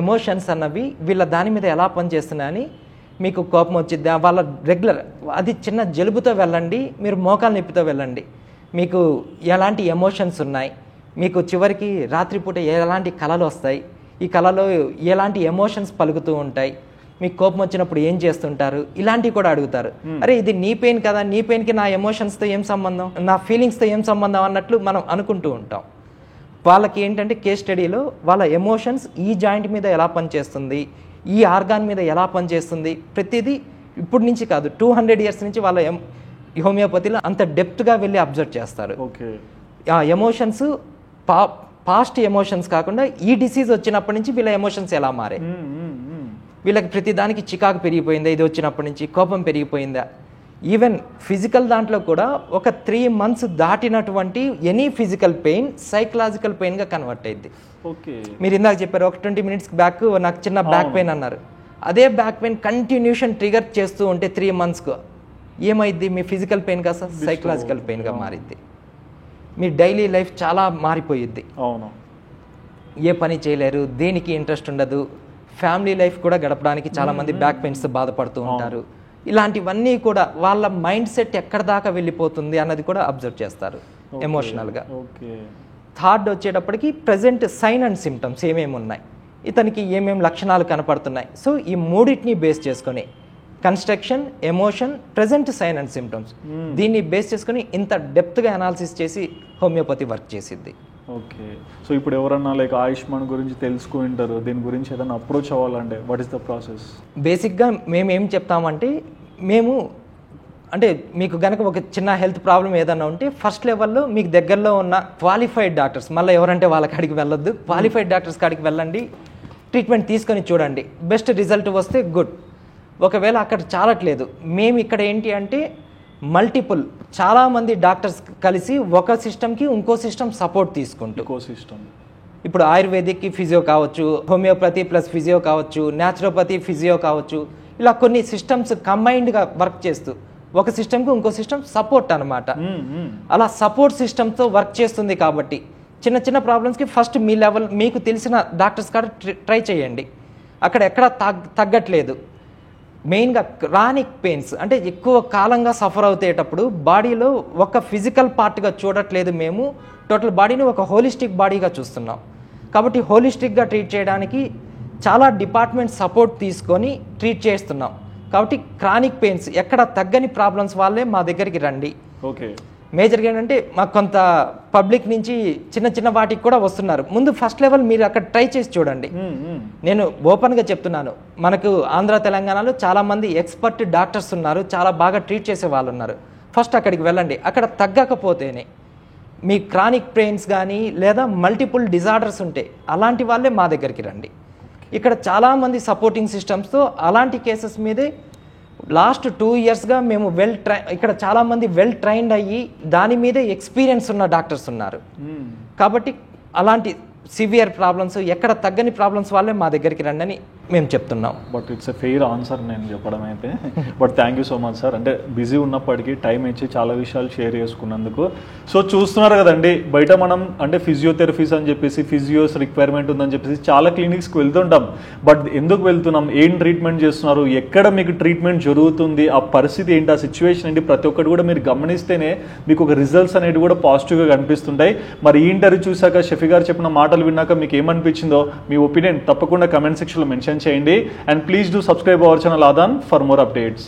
ఎమోషన్స్ అన్నవి వీళ్ళ దాని మీద ఎలా పనిచేస్తున్నాయని. మీకు కోపం వచ్చిద్దా, వాళ్ళ రెగ్యులర్ అది చిన్న జలుబుతో వెళ్ళండి, మీరు మోకాలు నొప్పితో వెళ్ళండి, మీకు ఎలాంటి ఎమోషన్స్ ఉన్నాయి, మీకు చివరికి రాత్రిపూట ఎలాంటి కళలు వస్తాయి, ఈ కళలో ఎలాంటి ఎమోషన్స్ పలుకుతూ ఉంటాయి, మీకు కోపం వచ్చినప్పుడు ఏం చేస్తుంటారు, ఇలాంటివి కూడా అడుగుతారు. అరే ఇది నీ పెయిన్ కదా, నీ పెయిన్కి నా ఎమోషన్స్తో ఏం సంబంధం, నా ఫీలింగ్స్తో ఏం సంబంధం అన్నట్లు మనం అనుకుంటూ ఉంటాం. వాళ్ళకి ఏంటంటే కేస్ స్టడీలో వాళ్ళ ఎమోషన్స్ ఈ జాయింట్ మీద ఎలా పనిచేస్తుంది, ఈ ఆర్గాన్ మీద ఎలా పనిచేస్తుంది, ప్రతిదీ ఇప్పటి నుంచి కాదు 200 years నుంచి వాళ్ళ హోమియోపతిలో అంత డెప్త్గా వెళ్ళి అబ్జర్వ్ చేస్తారు. ఆ ఎమోషన్స్ పాస్ట్ ఎమోషన్స్ కాకుండా ఈ డిసీజ్ వచ్చినప్పటి నుంచి వీళ్ళ ఎమోషన్స్ ఎలా మారాయి, వీళ్ళకి ప్రతి దానికి చికాకు పెరిగిపోయిందా, ఇది వచ్చినప్పటి నుంచి కోపం పెరిగిపోయిందా, ఈవెన్ ఫిజికల్ దాంట్లో కూడా ఒక 3 months దాటినటువంటి ఎనీ ఫిజికల్ పెయిన్ సైకలాజికల్ పెయిన్గా కన్వర్ట్ అయింది. మీరు ఇందాక చెప్పారు ఒక 20 minutes బ్యాక్ నాకు చిన్న బ్యాక్ పెయిన్ అన్నారు. అదే బ్యాక్ పెయిన్ కంటిన్యూషన్ ట్రిగర్ చేస్తూ ఉంటే 3 monthsకు ఏమైద్ది, మీ ఫిజికల్ పెయిన్ కాస్త సైకలాజికల్ పెయిన్గా మారిద్ది. మీ డైలీ లైఫ్ చాలా మారిపోయిద్ది. అవును, ఏ పని చేయలేరు, దేనికి ఇంట్రెస్ట్ ఉండదు, ఫ్యామిలీ లైఫ్ కూడా గడపడానికి చాలామంది బ్యాక్ పెయిన్స్ బాధపడుతూ ఉంటారు. ఇలాంటివన్నీ కూడా వాళ్ళ మైండ్ సెట్ ఎక్కడ దాకా వెళ్ళిపోతుంది అన్నది కూడా అబ్జర్వ్ చేస్తారు ఎమోషనల్గా. థర్డ్ వచ్చేటప్పటికి ప్రజెంట్ సైన్ అండ్ సిమ్టమ్స్ ఏమేమి ఉన్నాయి, ఇతనికి ఏమేమి లక్షణాలు కనపడుతున్నాయి. సో ఈ మూడింటిని బేస్ చేసుకొని construction, emotion, present sign and symptoms, దీన్ని బేస్ చేసుకొని ఇంత డెప్త్గా అనాలిసిస్ చేసి హోమియోపతి వర్క్ చేసిద్ది. ఓకే, సో ఇప్పుడు ఎవరన్నా లైక్ ఆయుష్మాన్ గురించి తెలుసుకుంటారు, దీని గురించి ఏదైనా అప్రోచ్ అవ్వాలంటే వాట్ ఈస్ ద ప్రాసెస్? బేసిక్గా మేము ఏం చెప్తామంటే, మేము అంటే మీకు కనుక ఒక చిన్న హెల్త్ ప్రాబ్లం ఏదైనా ఉంటే ఫస్ట్ లెవెల్లో మీకు దగ్గరలో ఉన్న క్వాలిఫైడ్ డాక్టర్స్, మళ్ళీ ఎవరంటే వాళ్ళ కాడికి వెళ్ళొద్దు, క్వాలిఫైడ్ డాక్టర్స్ కాడికి వెళ్ళండి, ట్రీట్మెంట్ తీసుకొని చూడండి. బెస్ట్ రిజల్ట్ వస్తే గుడ్, ఒకవేళ అక్కడ చాలట్లేదు, మేము ఇక్కడ ఏంటి అంటే మల్టిపుల్ చాలామంది డాక్టర్స్ కలిసి ఒక సిస్టమ్కి ఇంకో సిస్టమ్ సపోర్ట్ తీసుకుంటూ, ఇప్పుడు ఆయుర్వేదిక్కి ఫిజియో కావచ్చు, హోమియోపతి ప్లస్ ఫిజియో కావచ్చు, న్యాచురోపతి ఫిజియో కావచ్చు, ఇలా కొన్ని సిస్టమ్స్ కంబైన్డ్గా వర్క్ చేస్తూ ఒక సిస్టమ్కి ఇంకో సిస్టమ్ సపోర్ట్ అనమాట. అలా సపోర్ట్ సిస్టమ్తో వర్క్ చేస్తుంది కాబట్టి చిన్న చిన్న ప్రాబ్లమ్స్కి ఫస్ట్ మీ లెవెల్ మీకు తెలిసిన డాక్టర్స్ కాడ ట్రై చేయండి. అక్కడ ఎక్కడ తగ్గట్లేదు, మెయిన్గా క్రానిక్ పెయిన్స్ అంటే ఎక్కువ కాలంగా సఫర్ అవుతేటప్పుడు బాడీలో ఒక ఫిజికల్ పార్ట్గా చూడట్లేదు, మేము టోటల్ బాడీని ఒక హోలిస్టిక్ బాడీగా చూస్తున్నాం. కాబట్టి హోలిస్టిక్గా ట్రీట్ చేయడానికి చాలా డిపార్ట్మెంట్ సపోర్ట్ తీసుకొని ట్రీట్ చేస్తున్నాం. కాబట్టి క్రానిక్ పెయిన్స్ ఎక్కడ తగ్గని ప్రాబ్లమ్స్ వాళ్ళే మా దగ్గరికి రండి. ఓకే, మేజర్గా ఏంటంటే మాకు కొంత పబ్లిక్ నుంచి చిన్న చిన్న వాటికి కూడా వస్తున్నారు. ముందు ఫస్ట్ లెవెల్ మీరు అక్కడ ట్రై చేసి చూడండి. నేను ఓపెన్గా చెప్తున్నాను, మనకు ఆంధ్ర తెలంగాణలో చాలామంది ఎక్స్పర్ట్ డాక్టర్స్ ఉన్నారు, చాలా బాగా ట్రీట్ చేసే వాళ్ళు ఉన్నారు. ఫస్ట్ అక్కడికి వెళ్ళండి. అక్కడ తగ్గకపోతేనే మీ క్రానిక్ పెయిన్స్ కానీ లేదా మల్టిపుల్ డిజార్డర్స్ ఉంటే అలాంటి వాళ్ళే మా దగ్గరికి రండి. ఇక్కడ చాలామంది సపోర్టింగ్ సిస్టమ్స్తో అలాంటి కేసెస్ మీదే లాస్ట్ 2 yearsగా మేము ఇక్కడ చాలామంది వెల్ ట్రైన్డ్ అయ్యి దాని మీదే ఎక్స్పీరియన్స్ ఉన్న డాక్టర్స్ ఉన్నారు. కాబట్టి అలాంటి సివియర్ ప్రాబ్లమ్స్ ఎక్కడ తగ్గని ప్రాబ్లమ్స్ వాళ్ళే మా దగ్గరికి రండి అని మేము చెప్తున్నాం. But it's a fair answer నేను చెప్పడం అయితే. But thank you so much sir, అంటే బిజీ ఉన్నప్పటికీ టైం ఇచ్చి చాలా విషయాలు షేర్ చేసుకున్నందుకు. సో చూస్తున్నారు కదండి, బయట మనం అంటే ఫిజియోథెరపీస్ అని చెప్పేసి ఫిజియోస్ రిక్వైర్మెంట్ ఉందని చెప్పేసి చాలా క్లినిక్స్కి వెళ్తుంటాం. బట్ ఎందుకు వెళ్తున్నాం, ఏం ట్రీట్మెంట్ చేస్తున్నారు, ఎక్కడ మీకు ట్రీట్మెంట్ జరుగుతుంది, ఆ పరిస్థితి ఏంటి, ఆ సిచ్యువేషన్ ఏంటి, ప్రతి ఒక్కటి కూడా మీరు గమనిస్తేనే మీకు ఒక రిజల్ట్స్ అనేవి కూడా పాజిటివ్గా కనిపిస్తుంటాయి. మరి ఈ ఇంటర్వ్యూ చూసాక షఫీ గారు చెప్పిన మాటలు విన్నాక మీకు ఏమనిపించిందో మీ ఒపీనియన్ తప్పకుండా కమెంట్ సెక్షన్లో మెన్షన్ చేయండి. And please do subscribe our channel Aadhan for more updates.